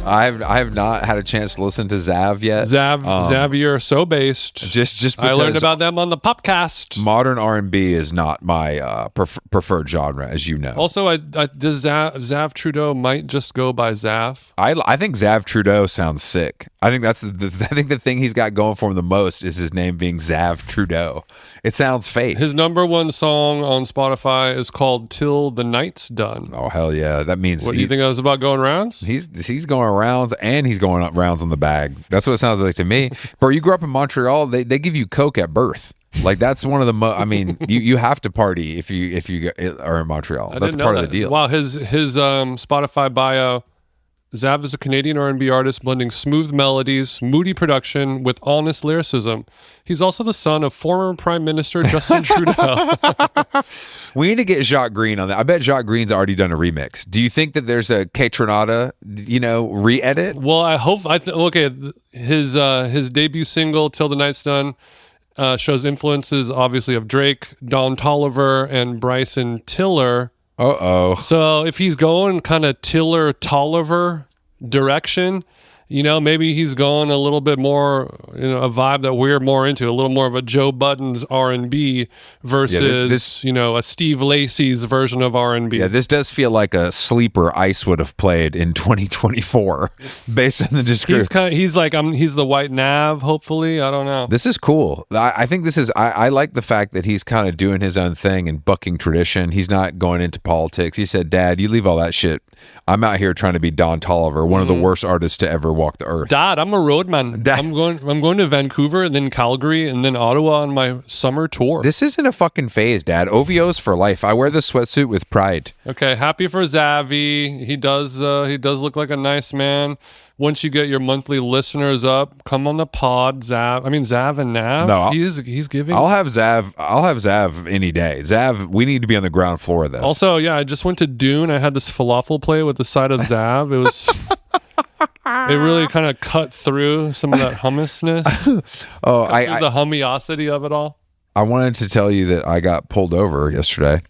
I have not had a chance to listen to Zav yet. Xavier So Based. Just because I learned about them on the Popcast. modern R&B is not my preferred genre, as you know. Also, does Zav Trudeau might just go by Zav? I think Zav Trudeau sounds sick. I think that's I think the thing he's got going for him the most is his name being Zav Trudeau. It sounds fake. His number one song on Spotify is called "Till the Night's Done." Oh hell yeah! That means What do you think I was about going rounds? He's going rounds and he's going up rounds on the bag. That's what it sounds like to me. Bro, you grew up in Montreal. They give you Coke at birth. Like that's one of the I mean, you have to party if you are in Montreal. That's part of the deal. Wow, his Spotify bio. Zav is a Canadian R&B artist blending smooth melodies, moody production with honest lyricism. He's also the son of former Prime Minister Justin Trudeau. We need to get Jacques Green on that. I bet Jacques Green's already done a remix. Do you think that there's a K Tronada, re-edit? Well, I hope. Okay, his debut single "Till the Night's Done" shows influences obviously of Drake, Don Toliver, and Bryson Tiller. So if he's going kind of Tiller Tolliver direction, maybe he's going a little bit more, a vibe that we're more into, a little more of a Joe Budden's R&B versus, a Steve Lacy's version of R&B. Yeah, this does feel like a sleeper Ice would have played in 2024 based on the description. He's the white nav, hopefully. I don't know. This is cool. I think this is, I like the fact that he's kind of doing his own thing and bucking tradition. He's not going into politics. He said, Dad, you leave all that shit. I'm out here trying to be Don Toliver, one of the worst artists to ever walk the earth. Dad, I'm a roadman. I'm going to Vancouver and then Calgary and then Ottawa on my summer tour. This isn't a fucking phase, Dad. OVO's for life. I wear the sweatsuit with pride. Okay, happy for Zavi. He does look like a nice man. Once you get your monthly listeners up, come on the pod, Zav. I mean Zav and Nav. No, he's giving. I'll have Zav any day. Zav, we need to be on the ground floor of this. Also, yeah, I just went to Dune. I had this falafel plate with the side of Zav. It was. It really kind of cut through some of that hummusness. The hummiosity of it all. I wanted to tell you that I got pulled over yesterday.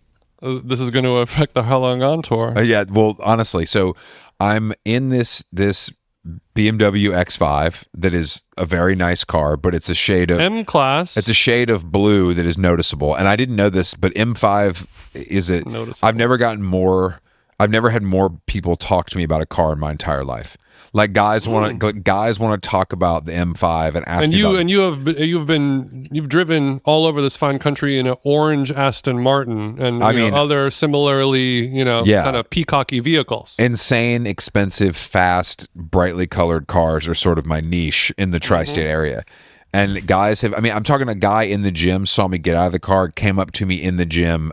This is going to affect the How Long On tour. Yeah, well, honestly, so I'm in this BMW X5 that is a very nice car, but it's a shade of M-Class. It's a shade of blue that is noticeable, and I didn't know this, but M5 is it? Noticeable. I've never had more people talk to me about a car in my entire life. Like guys want to talk about the M5 and ask me about it. You've driven all over this fine country in an orange Aston Martin and other similarly kind of peacocky vehicles. Insane, expensive, fast, brightly colored cars are sort of my niche in the tri-state area. And guys I'm talking a guy in the gym saw me get out of the car, came up to me in the gym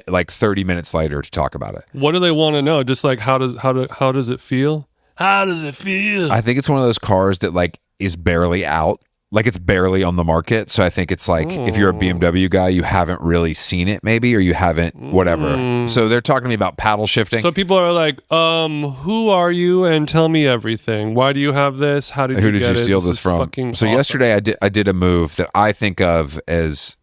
like 30 minutes later to talk about it. What do they want to know? Just like how does it feel? How does it feel? I think it's one of those cars that like is barely out. Like it's barely on the market. So I think it's like if you're a BMW guy, you haven't really seen it maybe, or you haven't whatever. So they're talking to me about paddle shifting. So people are like, who are you and tell me everything. Why do you have this? Who did you steal this from? So awesome. Yesterday I did a move that I think of as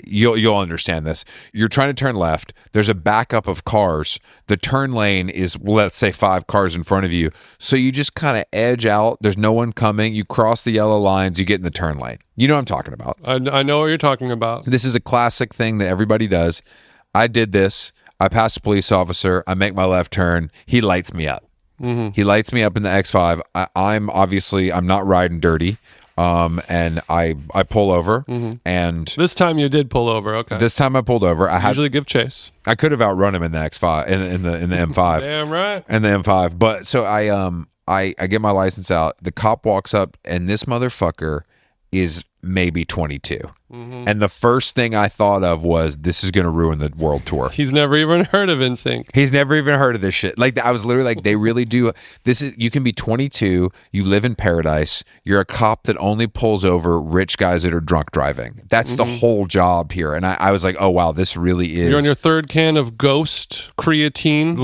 you'll understand this. You're trying to turn left. There's a backup of cars. The turn lane is, let's say, 5 cars in front of you. So you just kind of edge out. There's no one coming. You cross the yellow lines. You get in the turn lane. You know what I'm talking about. I know what you're talking about. This is a classic thing that everybody does. I did this. I passed a police officer. I make my left turn. He lights me up. He lights me up in the X5. I'm not riding dirty. And I pull over, and this time you did pull over. Okay, this time I pulled over. I usually give chase. I could have outrun him in the X5 in the M5. Damn right. And the M5, but so I get my license out. The cop walks up, and this motherfucker is maybe 22. And the first thing I thought of was, this is going to ruin the world tour. He's never even heard of NSYNC. He's never even heard of this shit. Like, I was literally like, they really do. You can be 22, you live in paradise, you're a cop that only pulls over rich guys that are drunk driving. That's the whole job here. And I was like, oh wow, this really is. You're on your 3rd can of Ghost creatine.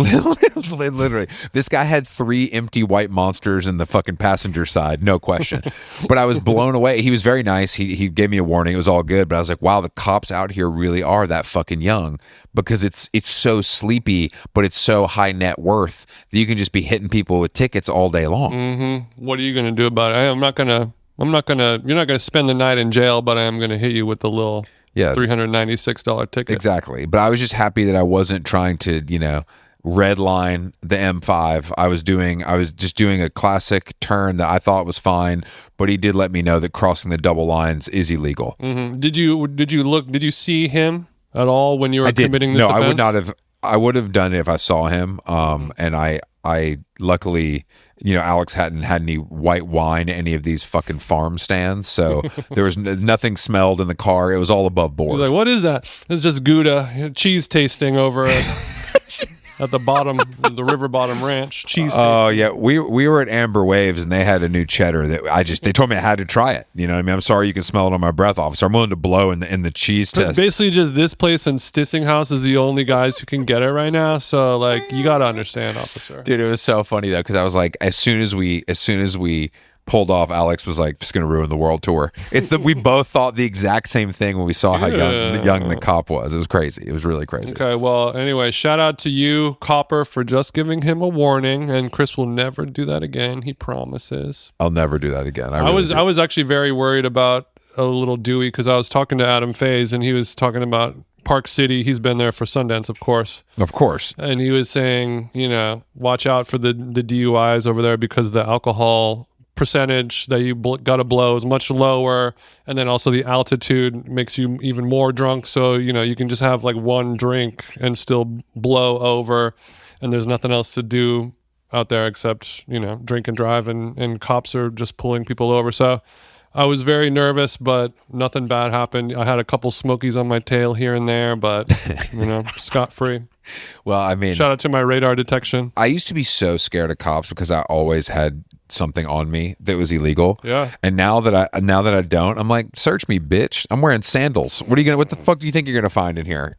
Literally. This guy had 3 empty white monsters in the fucking passenger side, no question. But I was blown away. He was very nice. nice. He gave me a warning. It was all good. But I was like, wow, the cops out here really are that fucking young, because it's so sleepy, but it's so high net worth that you can just be hitting people with tickets all day long. Mm-hmm. What are you gonna do about it? I'm not gonna. You're not gonna spend the night in jail, but I am gonna hit you with the little $396 ticket. Exactly. But I was just happy that I wasn't trying to, red line the M5. I was just doing a classic turn that I thought was fine, but he did let me know that crossing the double lines is illegal. Mm-hmm. Did you see him at all when you were committing this offense? I would not have. I would have done it if I saw him. And I luckily, Alex hadn't had any white wine at any of these fucking farm stands, so there was nothing smelled in the car. It was all above board. He's like, what is that? It's just Gouda cheese tasting over at the bottom, the River Bottom Ranch cheese. Oh yeah, we were at Amber Waves and they had a new cheddar that they told me I had to try it. You know what I mean? I'm sorry, you can smell it on my breath, officer. I'm willing to blow in the cheese test. Basically, just this place and Stissing House is the only guys who can get it right now. So like, you gotta understand, officer. Dude, it was so funny though, because I was like, as soon as we pulled off, Alex was like, "It's going to ruin the world tour." It's that we both thought the exact same thing when we saw how young the cop was. It was crazy. It was really crazy. Okay, well, anyway, shout out to you, Copper, for just giving him a warning, and Chris will never do that again. He promises. I'll never do that again. I was actually very worried about a little Dewey, because I was talking to Adam Faze, and he was talking about Park City. He's been there for Sundance, of course. Of course. And he was saying, watch out for the DUIs over there, because the alcohol percentage that you got to blow is much lower, and then also the altitude makes you even more drunk, so you can just have like one drink and still blow over, and there's nothing else to do out there except drink and drive, and cops are just pulling people over. So I was very nervous, but nothing bad happened. I had a couple smokies on my tail here and there, but scot-free. Well, I mean, shout out to my radar detection. I used to be so scared of cops because I always had something on me that was illegal. Yeah. And now that I don't, I'm like, search me, bitch. I'm wearing sandals. What the fuck do you think you're gonna find in here?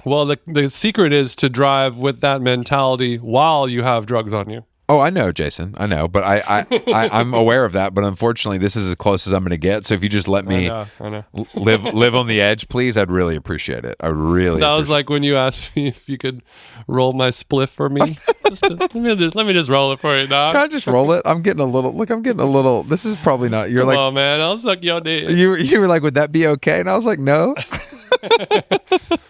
Well, the secret is to drive with that mentality while you have drugs on you. Oh, I know, Jason. I know, but I'm aware of that. But unfortunately, this is as close as I'm going to get. So if you just let me I know. live on the edge, please, I'd really appreciate it. That was like when you asked me if you could roll my spliff for me. Let me just roll it for you, dog. Can I just roll it? I'm getting a little. This is probably not. You're like, oh man, I'll suck your dick. You were like, would that be okay? And I was like, no.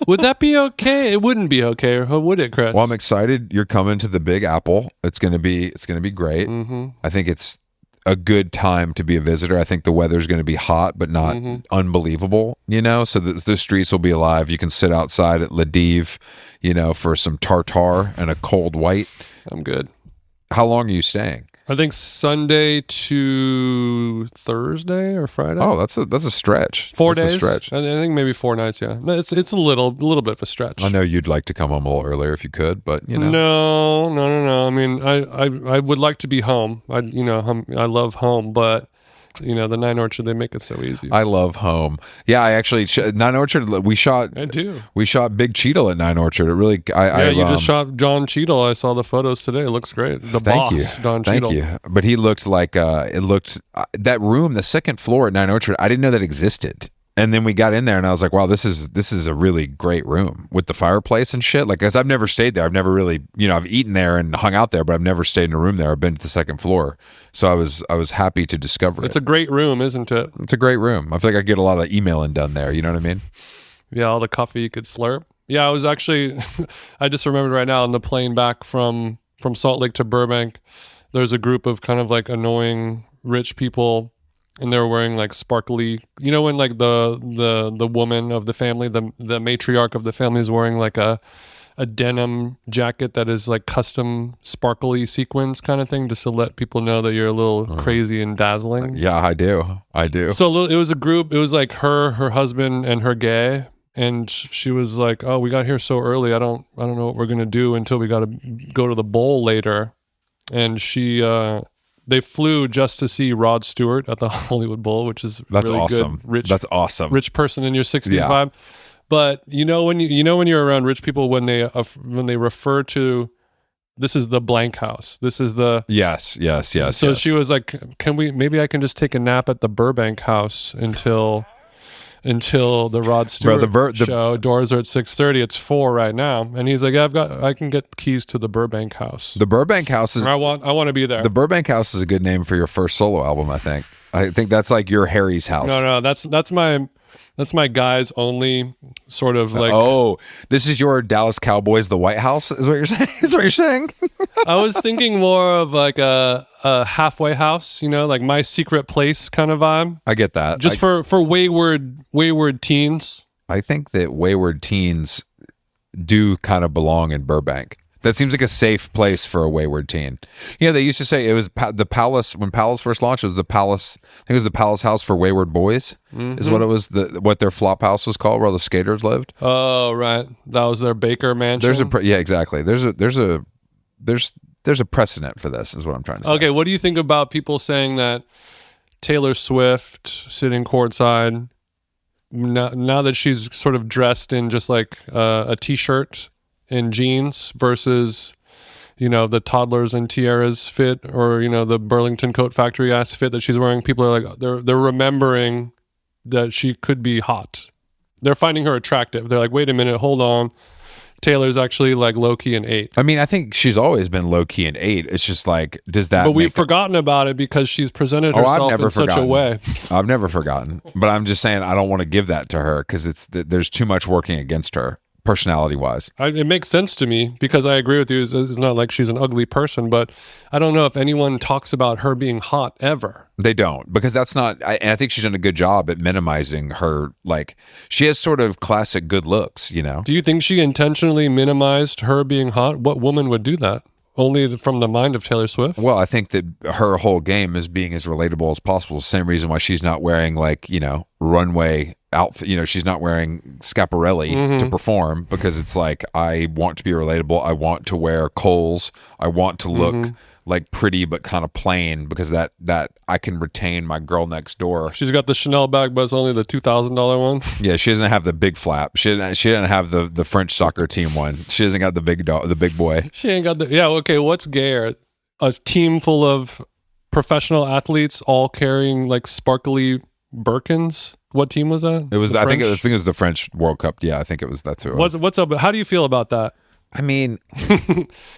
Would that be okay? It wouldn't be okay, or would it, Chris? Well, I'm excited. You're coming to the Big Apple. It's gonna be great. Mm-hmm. I think it's a good time to be a visitor. I think the weather's going to be hot, but not unbelievable. So the streets will be alive. You can sit outside at La Dive, for some tartare and a cold white. I'm good. How long are you staying? I think Sunday to Thursday or Friday. Oh, that's a stretch. 4 days. That's a stretch. I think maybe 4 nights. Yeah, it's a little bit of a stretch. I know you'd like to come home a little earlier if you could, but No. I mean, I would like to be home. I love home, but the Nine Orchard, they make it so easy. I love home. Yeah, I actually Nine Orchard. We shot Big Cheetle at Nine Orchard. It really. You just shot John Cheadle. I saw the photos today. It looks great. Thank you, Don Cheadle. Thank you. But he looked like that room, the second floor at Nine Orchard. I didn't know that existed. And then we got in there and I was like, wow, this is a really great room with the fireplace and shit. Like, cause I've never stayed there. I've never really, I've eaten there and hung out there, but I've never stayed in a room there. I've been to the second floor. So I was happy to discover it. It's a great room, isn't it? It's a great room. I feel like I get a lot of emailing done there. You know what I mean? Yeah. All the coffee you could slurp. Yeah. I was actually, I just remembered right now on the plane back from Salt Lake to Burbank, there's a group of kind of like annoying rich people. And they were wearing like sparkly, when like the woman of the family, the matriarch of the family is wearing like a denim jacket that is like custom sparkly sequins kind of thing, just to let people know that you're a little crazy and dazzling. Yeah, I do. So it was a group. It was like her husband, and her gay. And she was like, "Oh, we got here so early. I don't know what we're gonna do until we got to go to the bowl later." And they flew just to see Rod Stewart at the Hollywood Bowl, which is that's really awesome. Good, that's awesome. Rich person in your 60s vibe. But when you're around rich people, when they refer to this is the blank house. This is the Yes. So she was like, maybe I can just take a nap at the Burbank house until the Rod Stewart show. Doors are at 6:30. It's 4 right now, and he's like, I can get keys to the Burbank house. The Burbank house is. I want to be there. The Burbank house is a good name for your first solo album. I think that's like your Harry's house. No, that's my guys only sort of like. Oh, this is your Dallas Cowboys, the White House, is what you're saying? Is what you're saying? I was thinking more of like a halfway house, like My Secret Place kind of vibe. I get that. Just for wayward teens. I think that wayward teens do kind of belong in Burbank. That seems like a safe place for a wayward teen. They used to say it was the Palace, when Palace first launched, it was the Palace, I think it was the Palace House for Wayward Boys, is what it was, what their flop house was called, where all the skaters lived. Oh, right. That was their Baker mansion. Yeah, exactly. There's a precedent for this, is what I'm trying to say. Okay, what do you think about people saying that Taylor Swift sitting courtside, now that she's sort of dressed in just like a t-shirt and jeans versus the toddlers and tiaras fit, or the Burlington Coat Factory ass fit that she's wearing, people are like, they're remembering that she could be hot. They're finding her attractive. They're like, wait a minute, hold on, Taylor's actually like low-key an 8. I mean, I think she's always been low-key an 8. It's just like, does that, but we've forgotten about it because she's presented herself in such a way. I've never forgotten, but I'm just saying I don't want to give that to her because there's too much working against her personality-wise. It makes sense to me because I agree with you. It's not like she's an ugly person, but I don't know if anyone talks about her being hot ever. They don't, because that's not. I think she's done a good job at minimizing her. Like, she has sort of classic good looks. Do you think she intentionally minimized her being hot? What woman would do that? Only from the mind of Taylor Swift? Well, I think that her whole game is being as relatable as possible. It's the same reason why she's not wearing runway outfit. She's not wearing Schiaparelli to perform, because it's like, I want to be relatable. I want to wear Kohl's. I want to look like pretty but kind of plain, because that I can retain my girl next door. She's got the Chanel bag, but it's only the $2,000 one. Yeah, she doesn't have the big flap. She didn't have the French soccer team one. She hasn't got the big boy. She ain't got the. Yeah, okay. What's gayer? A team full of professional athletes all carrying like sparkly Birkins. What team was that? It was. I think it was the French World Cup. Yeah, I think it was. That's who it was. What's up? How do you feel about that? I mean,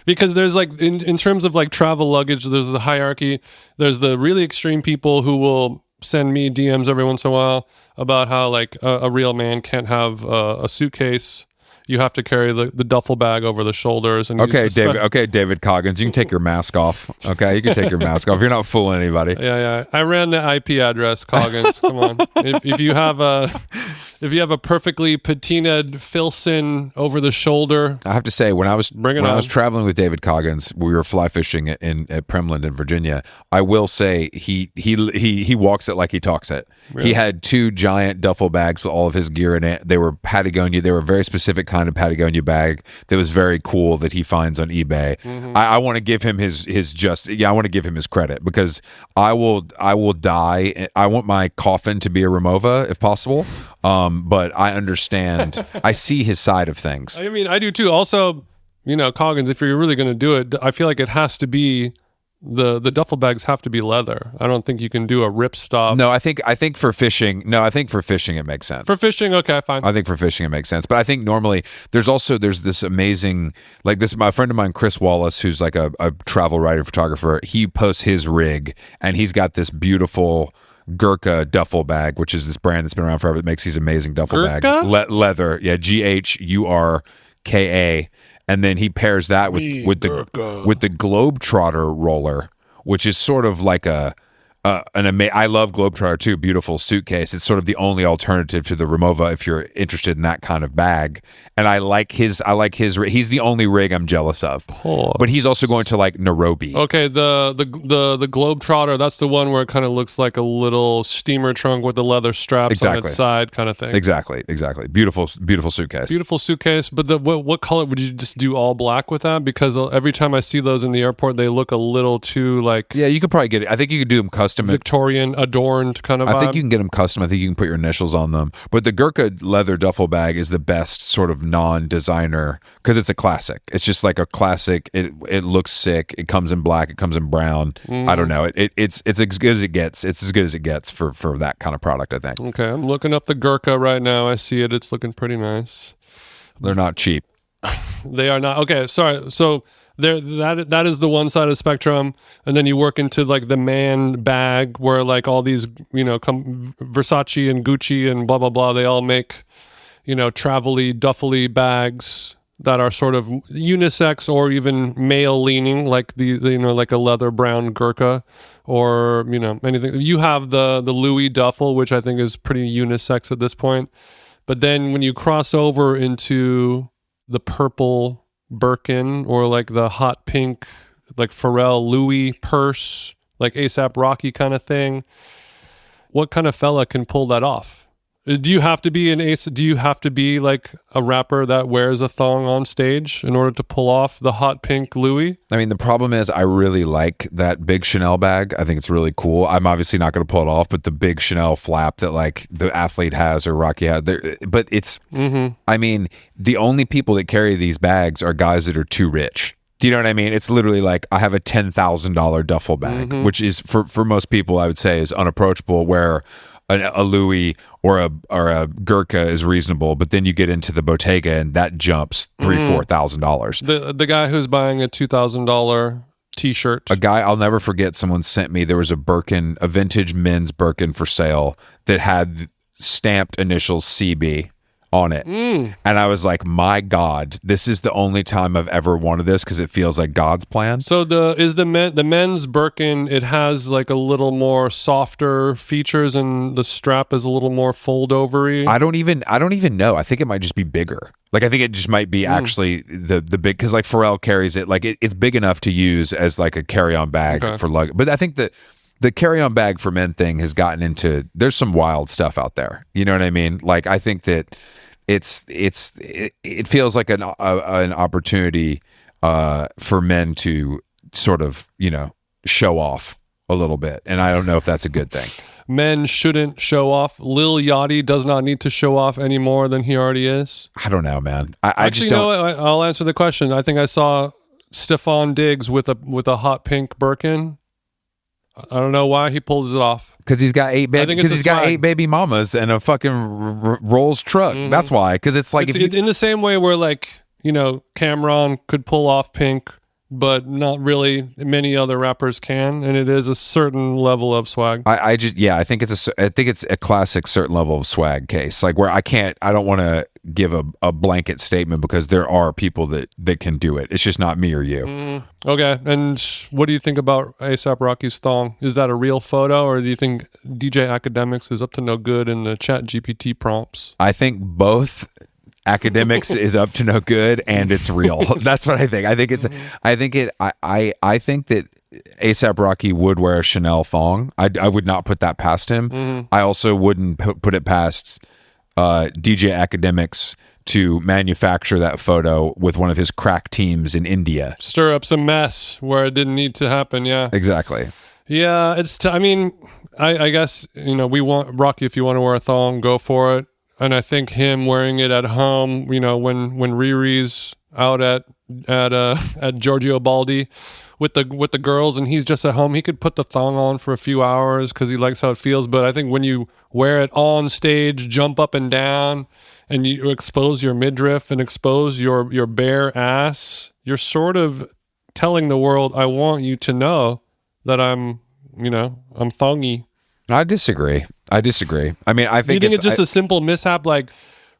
because there's like in terms of like travel luggage, there's the hierarchy. There's the really extreme people who will send me DMs every once in a while about how like a real man can't have a suitcase. You have to carry the duffel bag over the shoulders. And David Coggins, you can take your mask off. Okay, you can take your mask off. You're not fooling anybody. Yeah. I ran the IP address, Coggins. Come on. If you have a perfectly patinaed Filson over the shoulder, I have to say, when I was traveling with David Coggins, we were fly fishing at Primland in Virginia. I will say he walks it like he talks it. Really? He had 2 giant duffel bags with all of his gear in it. They were Patagonia. They were a very specific kind of Patagonia bag that was very cool that he finds on eBay. I want to give him I want to give him his credit, because I will die. I want my coffin to be a Rimowa if possible. But I understand. I see his side of things. I mean, I do too. Also, Coggins, if you're really going to do it, I feel like it has to be the duffel bags have to be leather. I don't think you can do a ripstop. No, I think for fishing. No, I think for fishing it makes sense. For fishing, okay, fine. I think for fishing it makes sense. But I think normally there's this amazing, like this. My friend of mine, Chris Wallace, who's like a travel writer photographer. He posts his rig, and he's got this beautiful Gurkha duffel bag, which is this brand that's been around forever that makes these amazing duffel bags. Leather, yeah, GHURKA. And then he pairs that with the Globetrotter roller, which is sort of like I love Globetrotter too. Beautiful suitcase. It's sort of the only alternative to the Rimowa if you're interested in that kind of bag. And I like his. He's the only rig I'm jealous of. But he's also going to like Nairobi. Okay, the Globetrotter. That's the one where it kind of looks like a little steamer trunk with the leather straps on its side, kind of thing. Exactly. Beautiful suitcase. Beautiful suitcase. But what color would you just do? All black with that? Because every time I see those in the airport, they look a little too like. Yeah, you could probably get it. I think you could do them custom. custom Victorian adorned kind of vibe. I think you can get them custom. I think you can put your initials on them. But the Gurkha leather duffel bag is the best sort of non-designer because it's a classic. It's just like a classic. It looks sick. It comes in black. It comes in brown. I don't know. It's as good as it gets. It's as good as it gets for that kind of product, I think. Okay, I'm looking up the Gurkha right now. I see it. It's looking pretty nice. They're not cheap. They are not. Okay, sorry. So there, that is the one side of the spectrum, and then you work into like the man bag, where like all these, Versace and Gucci and blah blah blah. They all make, travel-y, duffel-y bags that are sort of unisex or even male leaning, like like a leather brown Gurkha, or anything. You have the Louis duffel, which I think is pretty unisex at this point. But then when you cross over into the purple Birkin or like the hot pink, like Pharrell Louis purse, like ASAP Rocky kind of thing, what kind of fella can pull that off? Do you have to be do you have to be like a rapper that wears a thong on stage in order to pull off the hot pink Louis? I mean, the problem is I really like that big Chanel bag. I think it's really cool. I'm obviously not going to pull it off, but the big Chanel flap that like the athlete has or Rocky had, but it's, I mean, the only people that carry these bags are guys that are too rich. Do you know what I mean? It's literally like I have a $10,000 duffel bag, which is for most people I would say is unapproachable, where a Louis or a Gurkha is reasonable, but then you get into the Bottega and that jumps $3,000-$4,000. The guy who's buying a $2,000 t-shirt. A guy I'll never forget. Someone sent me. There was a Birkin, a vintage men's Birkin for sale that had stamped initials CB on it, and I was like, my God, this is the only time I've ever wanted this because it feels like God's plan. So the men's Birkin, it has like a little more softer features and the strap is a little more fold overy. I don't even know. I think it might just be bigger. Like I think it just might be actually the big, because like Pharrell carries it, like it's big enough to use as like a carry-on bag for luggage. But I think that the carry-on bag for men thing has gotten into, there's some wild stuff out there. You know what I mean? Like I think that it feels like an opportunity for men to sort of, show off a little bit. And I don't know if that's a good thing. Men shouldn't show off. Lil Yachty does not need to show off any more than he already is. I don't know, man. I just don't. I'll answer the question. I think I saw Stephon Diggs with a hot pink Birkin. I don't know why he pulls it off. Because he's got eight baby mamas and a fucking Rolls truck. That's why. Because it's like in the same way where like Cameron could pull off pink, but not really many other rappers can, and it is a certain level of swag. I think it's a classic certain level of swag case, like where I don't want to give a blanket statement because there are people that can do it. It's just not me or you. Okay, and what do you think about ASAP Rocky's thong? Is that a real photo, or do you think DJ Academics is up to no good in the Chat GPT prompts? I think both. Academics is up to no good and it's real. That's what I think. I think that ASAP Rocky would wear a Chanel thong. I would not put that past him. I also wouldn't put it past DJ Academics to manufacture that photo with one of his crack teams in India. Stir up some mess where it didn't need to happen. Yeah, exactly. Yeah, I guess, we want Rocky, if you want to wear a thong, go for it. And I think him wearing it at home, when Riri's out at Giorgio Baldi with the girls and he's just at home, he could put the thong on for a few hours because he likes how it feels. But I think when you wear it on stage, jump up and down, and you expose your midriff and expose your bare ass, you're sort of telling the world, I want you to know that I'm thongy. I disagree. I mean, I think it's just a simple mishap, like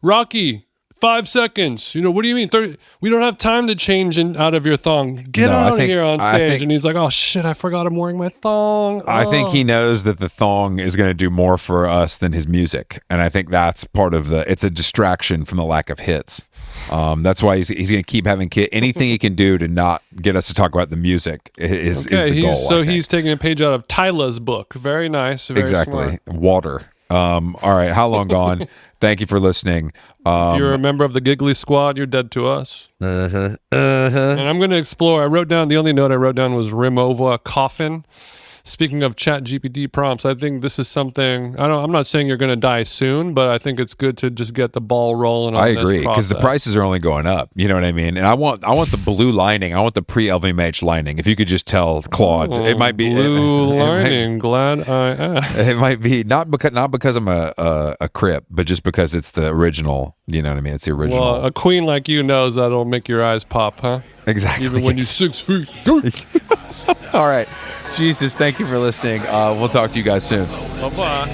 Rocky, 5 seconds. What do you mean? 30? We don't have time to change out of your thong. Get out of here on stage. And he's like, oh shit, I forgot I'm wearing my thong. I think he knows that the thong is going to do more for us than his music. And I think that's part of it's a distraction from the lack of hits. That's why he's going to keep having anything he can do to not get us to talk about the music is the goal. So he's taking a page out of Tyla's book. Very nice. Very exactly. Smart. Water. All right. How long gone? Thank you for listening. If you're a member of the Giggly Squad, you're dead to us. And I'm going to explore. The only note I wrote down was Rimova coffin. speaking of chat GPT prompts, I think this is something, I'm not saying you're going to die soon, but I think it's good to just get the ball rolling on this. I agree, because the prices are only going up. You know what I mean? And I want the blue lining. I want the pre-LVMH lining. If you could just tell Claude, it might be blue lining. Glad I asked. It might be not because I'm a Crip, but just because it's the original. You know what I mean? It's the original. Well, a queen like you knows that'll make your eyes pop, huh? Exactly. Even when you're 6 feet. All right. Jesus, thank you for listening. We'll talk to you guys soon. Bye-bye.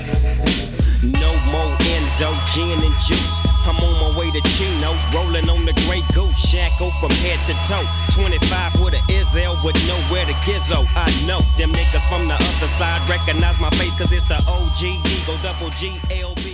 No more endo, gin and juice. I'm on my way to Chino, rolling on the Grey Goose. Shackle from head to toe. 25 with an Izzel with nowhere to gizzo. I know them niggas from the other side recognize my face, cause it's the OG Eagle Double GLB.